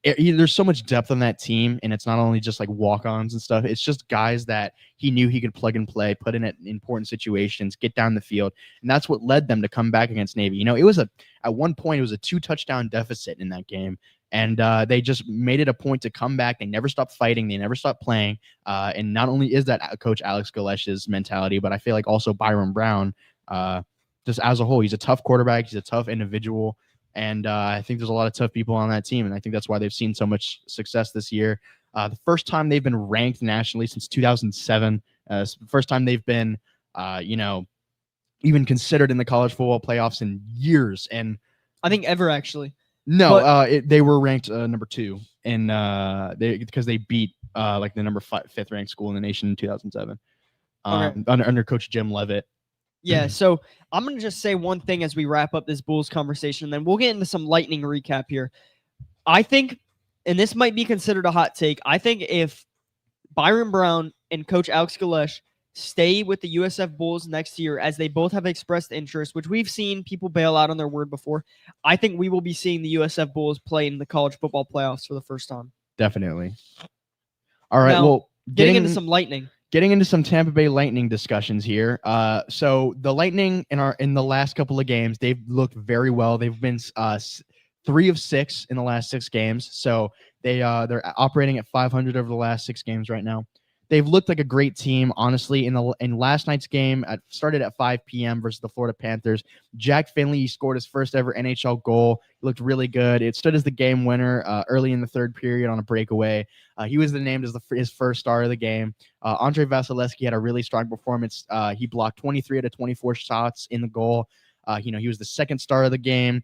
There's so much depth on that team, and it's not only just like walk-ons and stuff. It's just guys that he knew he could plug and play, put in at important situations, get down the field, and that's what led them to come back against Navy. At one point it was a 2-touchdown deficit in that game, and they just made it a point to come back. They never stopped fighting, they never stopped playing, and not only is that Coach Alex Galesh's mentality, but I feel like also Byron Brown, just as a whole, he's a tough quarterback, he's a tough individual. And I think there's a lot of tough people on that team, and I think that's why they've seen so much success this year. The first time they've been ranked nationally since 2007. First time they've been, even considered in the college football playoffs in years. And I think ever, actually. No, they were ranked number 2, and because they beat the number 5th ranked school in the nation in 2007 under Coach Jim Leavitt. Yeah, so I'm going to just say one thing as we wrap up this Bulls conversation, and then we'll get into some lightning recap here. I think, and this might be considered a hot take, I think if Byron Brown and Coach Alex Galesh stay with the USF Bulls next year, as they both have expressed interest, which we've seen people bail out on their word before, I think we will be seeing the USF Bulls play in the college football playoffs for the first time. Definitely. All right, now, getting into some lightning. Getting into some Tampa Bay Lightning discussions here. So the Lightning in the last couple of games, they've looked very well. They've been 3 of 6 in the last 6 games. So they're operating at 500 over the last 6 games right now. They've looked like a great team, honestly. In last night's game, started at 5 p.m. versus the Florida Panthers. Jack Finley, he scored his first ever NHL goal. He looked really good. It stood as the game winner early in the third period on a breakaway. He was named as his first star of the game. Andre Vasilevsky had a really strong performance. He blocked 23 out of 24 shots in the goal. He was the second star of the game.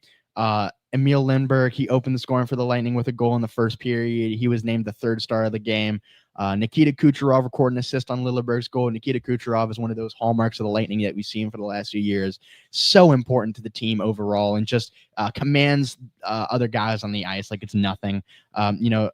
Emil Lindbergh, he opened the scoring for the Lightning with a goal in the first period. He was named the third star of the game. Nikita Kucherov recorded an assist on Lilleberg's goal. Nikita Kucherov is one of those hallmarks of the Lightning that we've seen for the last few years. So important to the team overall, and just commands other guys on the ice like it's nothing. Zamigas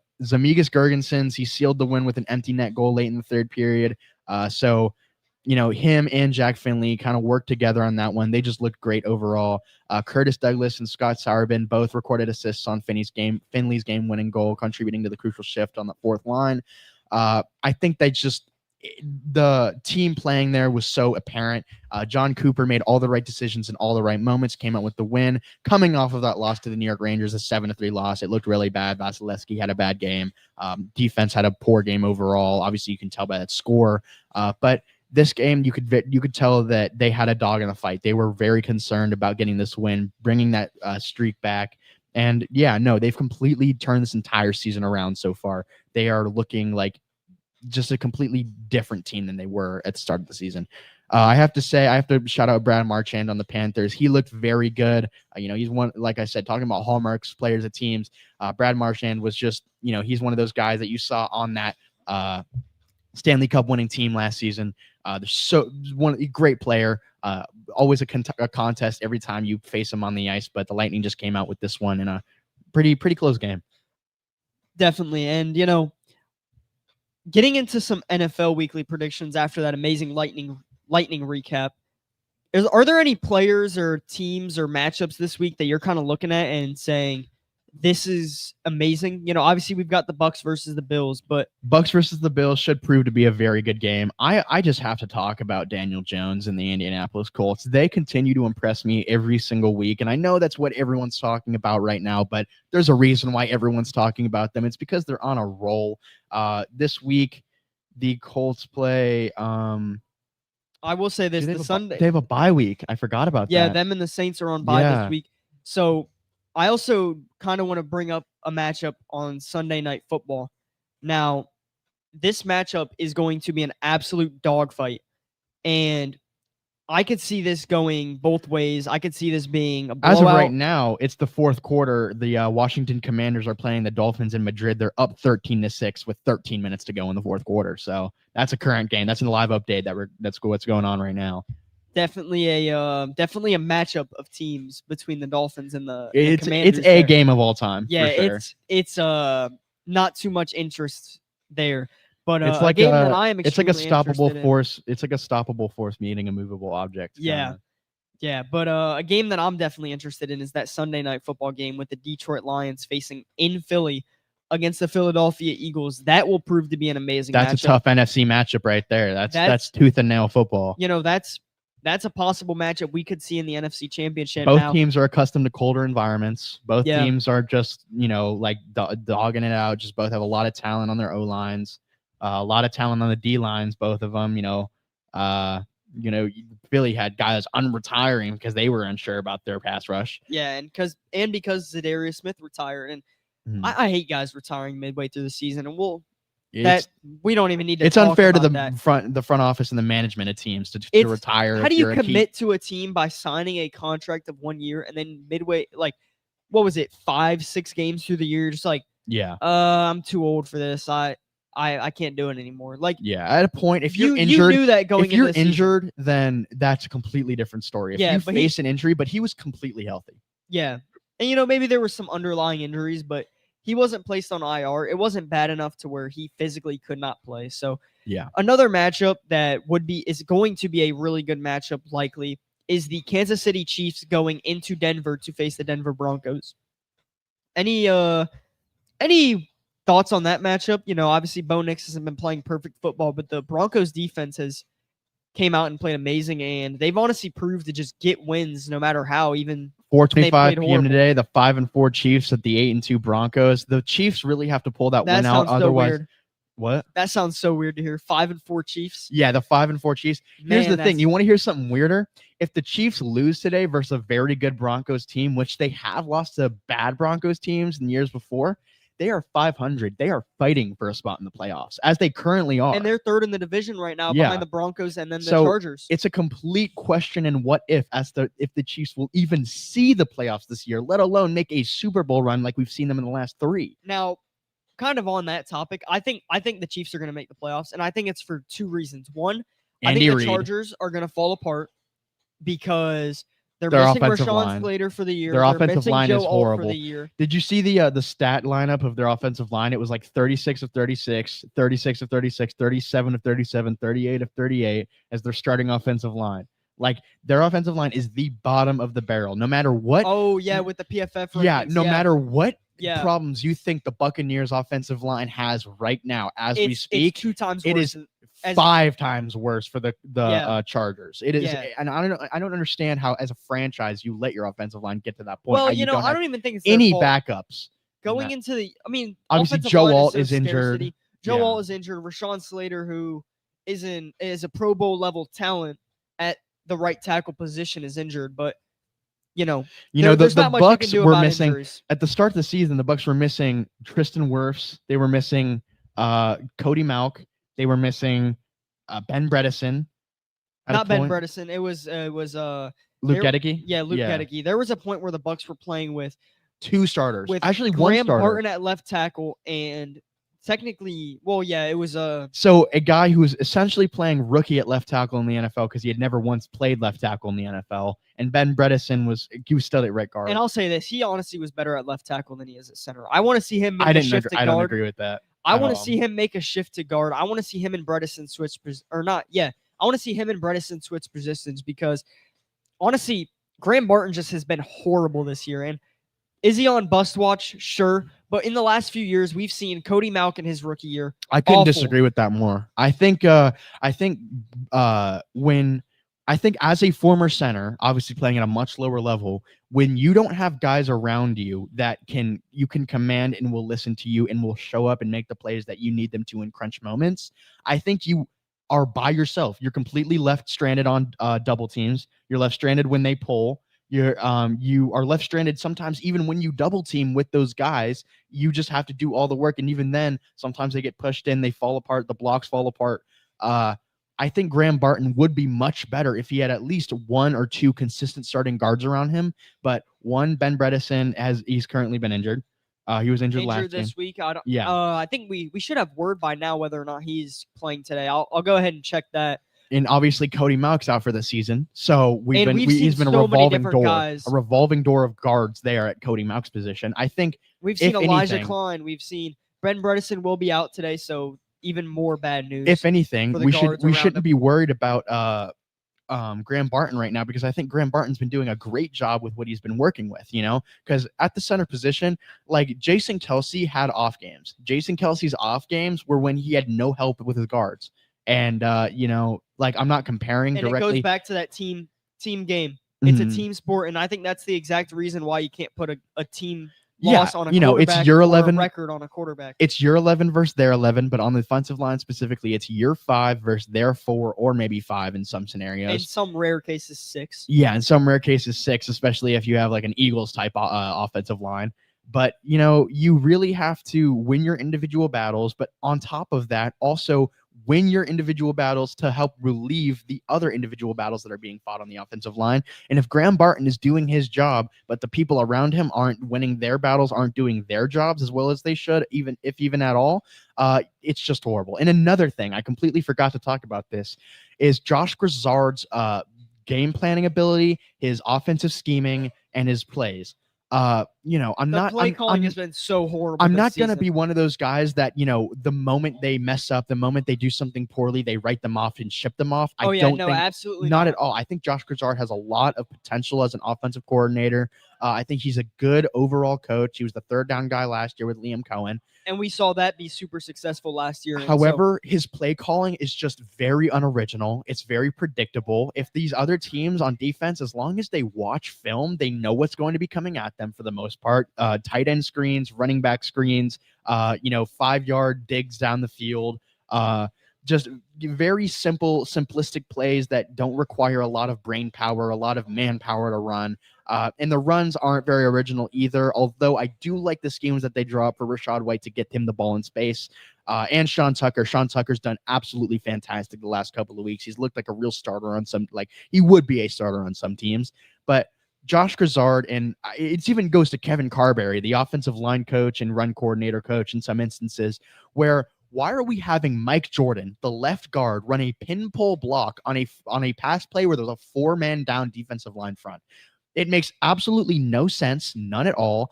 Girgensons, he sealed the win with an empty net goal late in the third period. Him and Jack Finley kind of worked together on that one. They just looked great overall. Curtis Douglas and Scott Sauerben both recorded assists on Finley's game-winning goal, contributing to the crucial shift on the fourth line. I think the team playing there was so apparent. John Cooper made all the right decisions in all the right moments, came out with the win. Coming off of that loss to the New York Rangers, a 7-3 loss, it looked really bad. Vasilevsky had a bad game. Defense had a poor game overall. Obviously, you can tell by that score. But this game, you could tell that they had a dog in the fight. They were very concerned about getting this win, bringing that streak back. And they've completely turned this entire season around so far. They are looking like just a completely different team than they were at the start of the season. I have to shout out Brad Marchand on the Panthers. He looked very good. He's one, like I said, talking about hallmarks, players of teams. Brad Marchand was just, he's one of those guys that you saw on that Stanley Cup winning team last season. There's a great player. Always a contest every time you face him on the ice, but the Lightning just came out with this one in a pretty close game. Definitely. And, getting into some NFL weekly predictions after that amazing Lightning recap, are there any players or teams or matchups this week that you're kind of looking at and saying, this is amazing? Obviously we've got the Bucks versus the Bills, but Bucks versus the Bills should prove to be a very good game. I just have to talk about Daniel Jones and the Indianapolis Colts. They continue to impress me every single week, and I know that's what everyone's talking about right now, but there's a reason why everyone's talking about them. It's because they're on a roll. This week, the Colts play. I will say this: the Sunday they have a bye week. I forgot about that. Yeah, them and the Saints are on bye this week. So I also kind of want to bring up a matchup on Sunday Night Football. Now, this matchup is going to be an absolute dogfight, and I could see this going both ways. I could see this being a blowout. As of right now, it's the fourth quarter. The Washington Commanders are playing the Dolphins in Madrid. They're up 13-6 with 13 minutes to go in the fourth quarter. So that's a current game. That's in the live update. That's what's going on right now. Definitely a matchup of teams between the Dolphins and the It's Commanders. a game of all time. Yeah, for sure. it's not too much interest there. But it's like a game that I am extremely it's like a stoppable force. In. It's like a stoppable force meeting a movable object. Yeah. Yeah, but a game that I'm definitely interested in is that Sunday Night Football game with the Detroit Lions facing in Philly against the Philadelphia Eagles. That will prove to be an amazing matchup. That's a tough NFC matchup right there. That's tooth and nail football. That's a possible matchup we could see in the NFC Championship. Both teams are accustomed to colder environments. Both teams are just, dogging it out. Just both have a lot of talent on their O-lines. A lot of talent on the D lines, both of them. Philly had guys unretiring because they were unsure about their pass rush. Yeah, and because Zadarius Smith retired, and I hate guys retiring midway through the season, and we don't even need to. It's talk unfair to about the front office and the management of teams to retire. How do you commit to a team by signing a contract of 1 year and then midway, what was it, 5-6 games through the year, just I'm too old for this. I can't do it anymore. At a point, if you're injured, you knew that going if you're into injured, season. Then that's a completely different story. If you face an injury, but he was completely healthy. Yeah, and maybe there were some underlying injuries, but he wasn't placed on IR. It wasn't bad enough to where he physically could not play. So another matchup that is going to be a really good matchup, likely, is the Kansas City Chiefs going into Denver to face the Denver Broncos. Any thoughts on that matchup? Obviously Bo Nix hasn't been playing perfect football, but the Broncos defense has came out and played amazing, and they've honestly proved to just get wins no matter how. Even 4:25 p.m. today, the 5-4 Chiefs at the 8-2 Broncos. The Chiefs really have to pull that win out. Otherwise, weird. What? That sounds so weird to hear. 5-4 Chiefs. Yeah, the 5-4 Chiefs. Here's the thing. You want to hear something weirder? If the Chiefs lose today versus a very good Broncos team, which they have lost to bad Broncos teams in years before, they are 500. They are fighting for a spot in the playoffs, as they currently are. And they're third in the division right now behind the Broncos and then the Chargers. It's a complete question and what if if the Chiefs will even see the playoffs this year, let alone make a Super Bowl run like we've seen them in the last 3. Now, kind of on that topic, I think the Chiefs are going to make the playoffs, and I think it's for 2 reasons. One, I think the Chargers are going to fall apart because they're missing Rashawn Slater for the year. Their offensive line is horrible. For the year. Did you see the stat lineup of their offensive line? It was 36 of 36, 36 of 36, 37 of 37, 38 of 38 as their starting offensive line. Their offensive line is the bottom of the barrel. No matter what. Oh, yeah, with the PFF rankings. Yeah, no matter what problems you think the Buccaneers offensive line has right now as we speak. It's 2 times worse. It is 5 times worse for the Chargers. It is, and I don't understand how, as a franchise, you let your offensive line get to that point. Well, I don't even think it's any backups going into the. Obviously Joe Alt is injured. Joe Alt is injured. Rashawn Slater, who is a Pro Bowl level talent at the right tackle position, is injured. But the Bucks were missing injuries. At the start of the season. The Bucks were missing Tristan Wirfs. They were missing Cody Mauch. They were missing Ben Bredesen. Not Ben Bredesen. It was Luke Gedeke. Yeah, Luke Gedeke. There was a point where the Bucks were playing with 2 starters. With actually Graham one starter. Barton at left tackle and technically, well, yeah, it was So a guy who was essentially playing rookie at left tackle in the NFL because he had never once played left tackle in the NFL, and Ben Bredesen was still at right guard. and I'll say this, he honestly was better at left tackle than he is at center. I want to see him make I a didn't. shift to I don't guard. agree with that. I at want to all. see him make a shift to guard. I want to see him and Bredesen switch or not. Yeah, I want to see him and Bredesen switch positions because honestly, Graham Barton just has been horrible this year. And is he on bust watch? Sure. But in the last few years, we've seen Cody Mauch in his rookie year. I couldn't awful. disagree with that more. I think as a former center, obviously playing at a much lower level, when you don't have guys around you that you can command and will listen to you and will show up and make the plays that you need them to in crunch moments, I think you are by yourself. You're completely left stranded on double teams. You're left stranded when they pull. You are left stranded sometimes even when you double team with those guys. You just have to do all the work, and even then sometimes they get pushed in, they fall apart, the blocks fall apart. I think Graham Barton would be much better if he had at least one or two consistent starting guards around him. But one, Ben Bredesen, he's currently been injured. He was injured last this game. week. I don't. Yeah. I think we should have word by now whether or not he's playing today. I'll go ahead and check that. And obviously Cody Mauch's out for the season, so he's been a revolving door of guards there at Cody Mauch's position. I think we've seen Elijah Klein, we've seen Brent Bredesen will be out today, so even more bad news. If anything, we shouldn't be worried about Graham Barton right now, because I think Graham Barton's been doing a great job with what he's been working with, because at the center position, like Jason Kelce had off games. Jason Kelce's off games were when he had no help with his guards. And, like, I'm not comparing and directly. It goes back to that team game. It's a team sport, and I think that's the exact reason why you can't put a team loss on a quarterback, it's your 11 record on a quarterback. It's your 11 versus their 11, but on the defensive line specifically, it's your 5 versus their 4, or maybe 5 in some scenarios. In some rare cases, 6. Yeah, in some rare cases, 6, especially if you have like an Eagles type offensive line. But, you really have to win your individual battles, but on top of that, also win your individual battles to help relieve the other individual battles that are being fought on the offensive line. And if Graham Barton is doing his job, but the people around him aren't winning their battles, aren't doing their jobs as well as they should, even at all, it's just horrible. And another thing, I completely forgot to talk about this, is Josh Grizzard's game planning ability, his offensive scheming, and his plays. Play calling has been so horrible. I'm not going to be one of those guys that, the moment they mess up, the moment they do something poorly, they write them off and ship them off. Absolutely not at all. I think Josh Grizzard has a lot of potential as an offensive coordinator. I think he's a good overall coach. He was the third down guy last year with Liam Cohen. And we saw that be super successful last year. However, his play calling is just very unoriginal. It's very predictable. If these other teams on defense, as long as they watch film, they know what's going to be coming at them for the most part. Tight end screens, running back screens, 5-yard digs down the field. Just very simple, simplistic plays that don't require a lot of brain power, a lot of manpower to run. And the runs aren't very original either, although I do like the schemes that they draw up for Rachaad White to get him the ball in space. And Sean Tucker. Sean Tucker's done absolutely fantastic the last couple of weeks. He's looked like a real starter on he would be a starter on some teams. But Josh Grizzard, and it even goes to Kevin Carberry, the offensive line coach and run coordinator coach in some instances, where why are we having Mike Jordan, the left guard, run a pin pull block on a pass play where there's a 4-man down defensive line front? It makes absolutely no sense, none at all.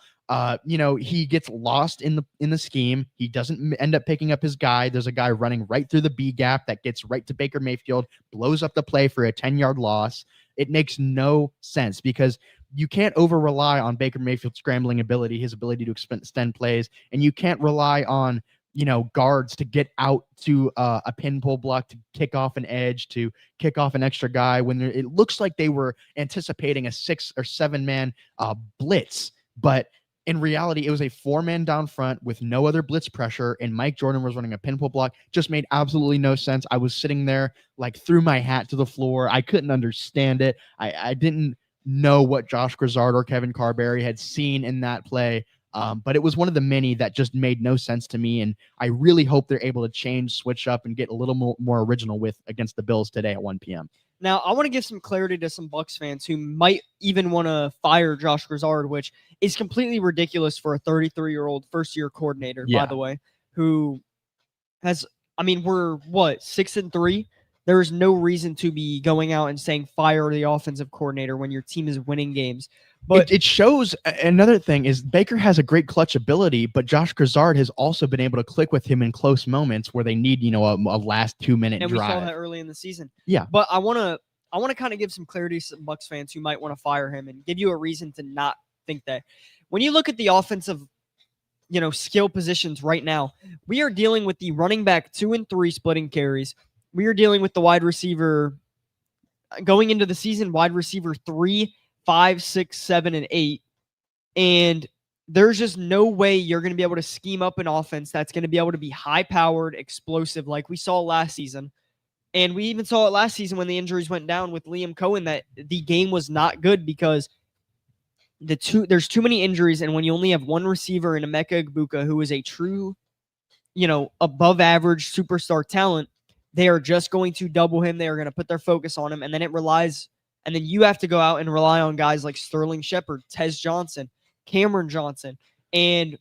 He gets lost in the scheme. He doesn't end up picking up his guy. There's a guy running right through the B gap that gets right to Baker Mayfield, blows up the play for a 10-yard loss. It makes no sense because you can't over rely on Baker Mayfield's scrambling ability, his ability to extend plays, and you can't rely on guards to get out to a pin pull block, to kick off an edge, to kick off an extra guy when it looks like they were anticipating a 6 or 7-man blitz. But in reality, it was a 4-man down front with no other blitz pressure, and Mike Jordan was running a pin pull block. Just made absolutely no sense. I was sitting there, threw my hat to the floor. I couldn't understand it. I didn't know what Josh Grizzard or Kevin Carberry had seen in that play. But it was one of the many that just made no sense to me, and I really hope they're able to switch up, and get a little more original against the Bills today at 1 p.m. Now, I want to give some clarity to some Bucs fans who might even want to fire Josh Grizzard, which is completely ridiculous for a 33-year-old first-year coordinator, by the way, who has, I mean, we're what, 6-3? There is no reason to be going out and saying fire the offensive coordinator when your team is winning games. But it shows. Another thing is Baker has a great clutch ability, but Josh Grizzard has also been able to click with him in close moments where they need, a last 2-minute and drive. we saw that early in the season. Yeah. But I want to kind of give some clarity to some Bucs fans who might want to fire him and give you a reason to not think that. When you look at the offensive, skill positions right now, we are dealing with the running back 2 and 3 splitting carries. We are dealing with the wide receiver going into the season, wide receiver 3, 5, 6, 7, and 8. And there's just no way you're going to be able to scheme up an offense that's going to be able to be high-powered, explosive like we saw last season. And we even saw it last season when the injuries went down with Liam Cohen, that the game was not good because there's too many injuries. And when you only have one receiver in Emeka Egbuka, who is a true, above average superstar talent, they are just going to double him. They are going to put their focus on him. And then you have to go out and rely on guys like Sterling Shepard, Tez Johnson, Cameron Johnson. And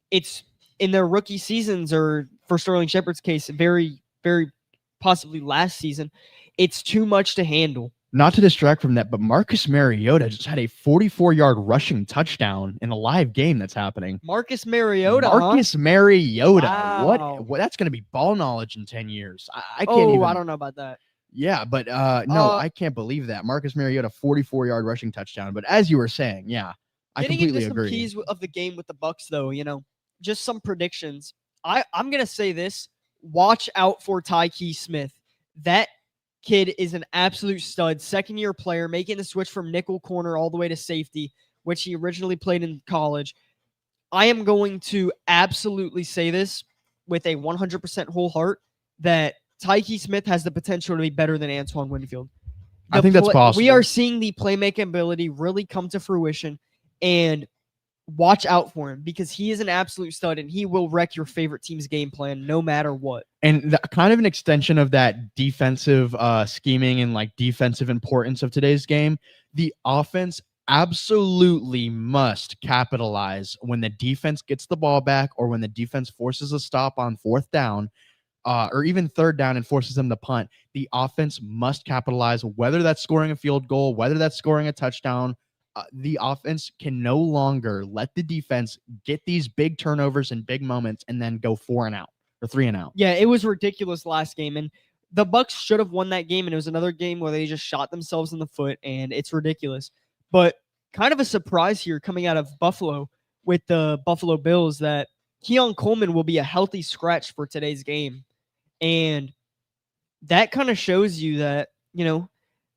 it's in their rookie seasons, or for Sterling Shepard's case, very, very possibly last season, it's too much to handle. Not to distract from that, but Marcus Mariota just had a 44-yard rushing touchdown in a live game that's happening. Marcus Mariota. Wow. What? That's going to be ball knowledge in 10 years. I can't even. I don't know about that. Yeah, but no, I can't believe that. Marcus Mariota, 44-yard rushing touchdown. But as you were saying, yeah, I completely agree. Getting into some keys of the game with the Bucs, though, just some predictions. I'm going to say this. Watch out for Tyke Smith. That kid is an absolute stud, second-year player, making the switch from nickel corner all the way to safety, which he originally played in college. I am going to absolutely say this with a 100% whole heart, that Tyke Smith has the potential to be better than Antoine Winfield. I think that's possible. We are seeing the playmaking ability really come to fruition, and watch out for him because he is an absolute stud and he will wreck your favorite team's game plan no matter what. And kind of an extension of that defensive scheming and like defensive importance of today's game, the offense absolutely must capitalize when the defense gets the ball back, or when the defense forces a stop on 4th down, or even 3rd down and forces them to punt. The offense must capitalize, whether that's scoring a field goal, whether that's scoring a touchdown. The offense can no longer let the defense get these big turnovers and big moments and then go 4 and out or 3 and out. Yeah, it was ridiculous last game, and the Bucs should have won that game, and it was another game where they just shot themselves in the foot, and it's ridiculous. But kind of a surprise here coming out of Buffalo with the Buffalo Bills, that Keon Coleman will be a healthy scratch for today's game. And that kind of shows you that,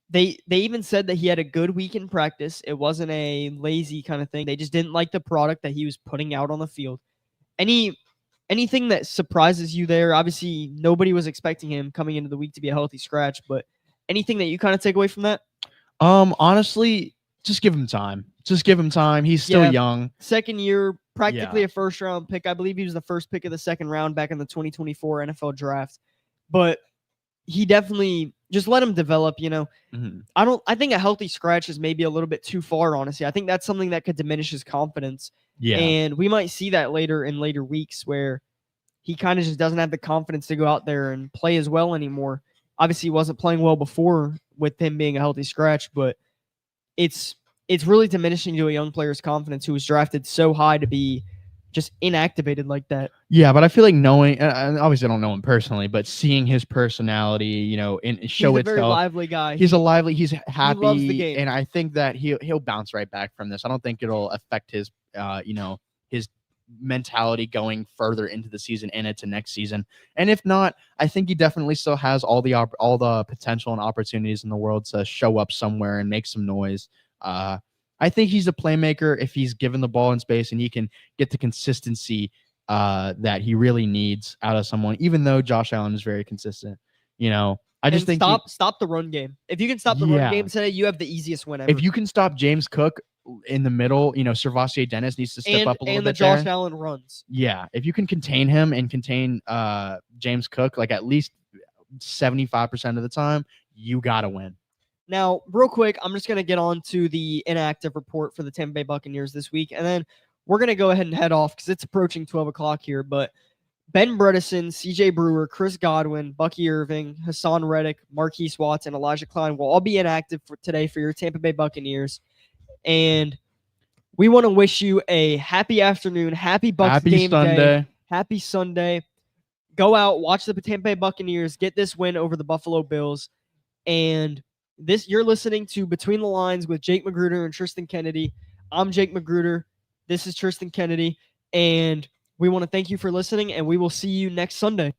They even said that he had a good week in practice. It wasn't a lazy kind of thing. They just didn't like the product that he was putting out on the field. Anything that surprises you there? Obviously, nobody was expecting him coming into the week to be a healthy scratch, but anything that you kind of take away from that? Honestly, just give him time. He's still young. Second year, practically a first-round pick. I believe he was the first pick of the second round back in the 2024 NFL draft. But he definitely, just let him develop, Mm-hmm. I think a healthy scratch is maybe a little bit too far, honestly. I think that's something that could diminish his confidence. Yeah. And we might see that later in later weeks where he kind of just doesn't have the confidence to go out there and play as well anymore. Obviously, he wasn't playing well before with him being a healthy scratch, but it's really diminishing to a young player's confidence who was drafted so high to be just inactivated like that. Yeah, but I feel like knowing, and obviously I don't know him personally, but seeing his personality, and show he's a itself. very lively guy. He's he's happy, he loves the game. And I think that he'll bounce right back from this. I don't think it'll affect his, his mentality going further into the season and into next season. And if not, I think he definitely still has all the potential and opportunities in the world to show up somewhere and make some noise. I think he's a playmaker if he's given the ball in space and he can get the consistency that he really needs out of someone, even though Josh Allen is very consistent. I just think stop the run game. If you can stop the run game today, you have the easiest win ever. If you can stop James Cook in the middle, Servassier Dennis needs to step up a little bit. And the Josh Allen runs. Yeah. If you can contain him and contain James Cook, like at least 75% of the time, you got to win. Now, real quick, I'm just going to get on to the inactive report for the Tampa Bay Buccaneers this week, and then we're going to go ahead and head off because it's approaching 12 o'clock here. But Ben Bredesen, CJ Brewer, Chris Godwin, Bucky Irving, Hassan Reddick, Marquise Watts, and Elijah Klein will all be inactive for today for your Tampa Bay Buccaneers. And we want to wish you a happy afternoon, happy Bucs Happy game day, Sunday. happy Sunday. Go out, watch the Tampa Bay Buccaneers get this win over the Buffalo Bills. And you're listening to Between the Lines with Jake Magruder and Tristan Kennedy. I'm Jake Magruder. This is Tristan Kennedy. And we want to thank you for listening, and we will see you next Sunday.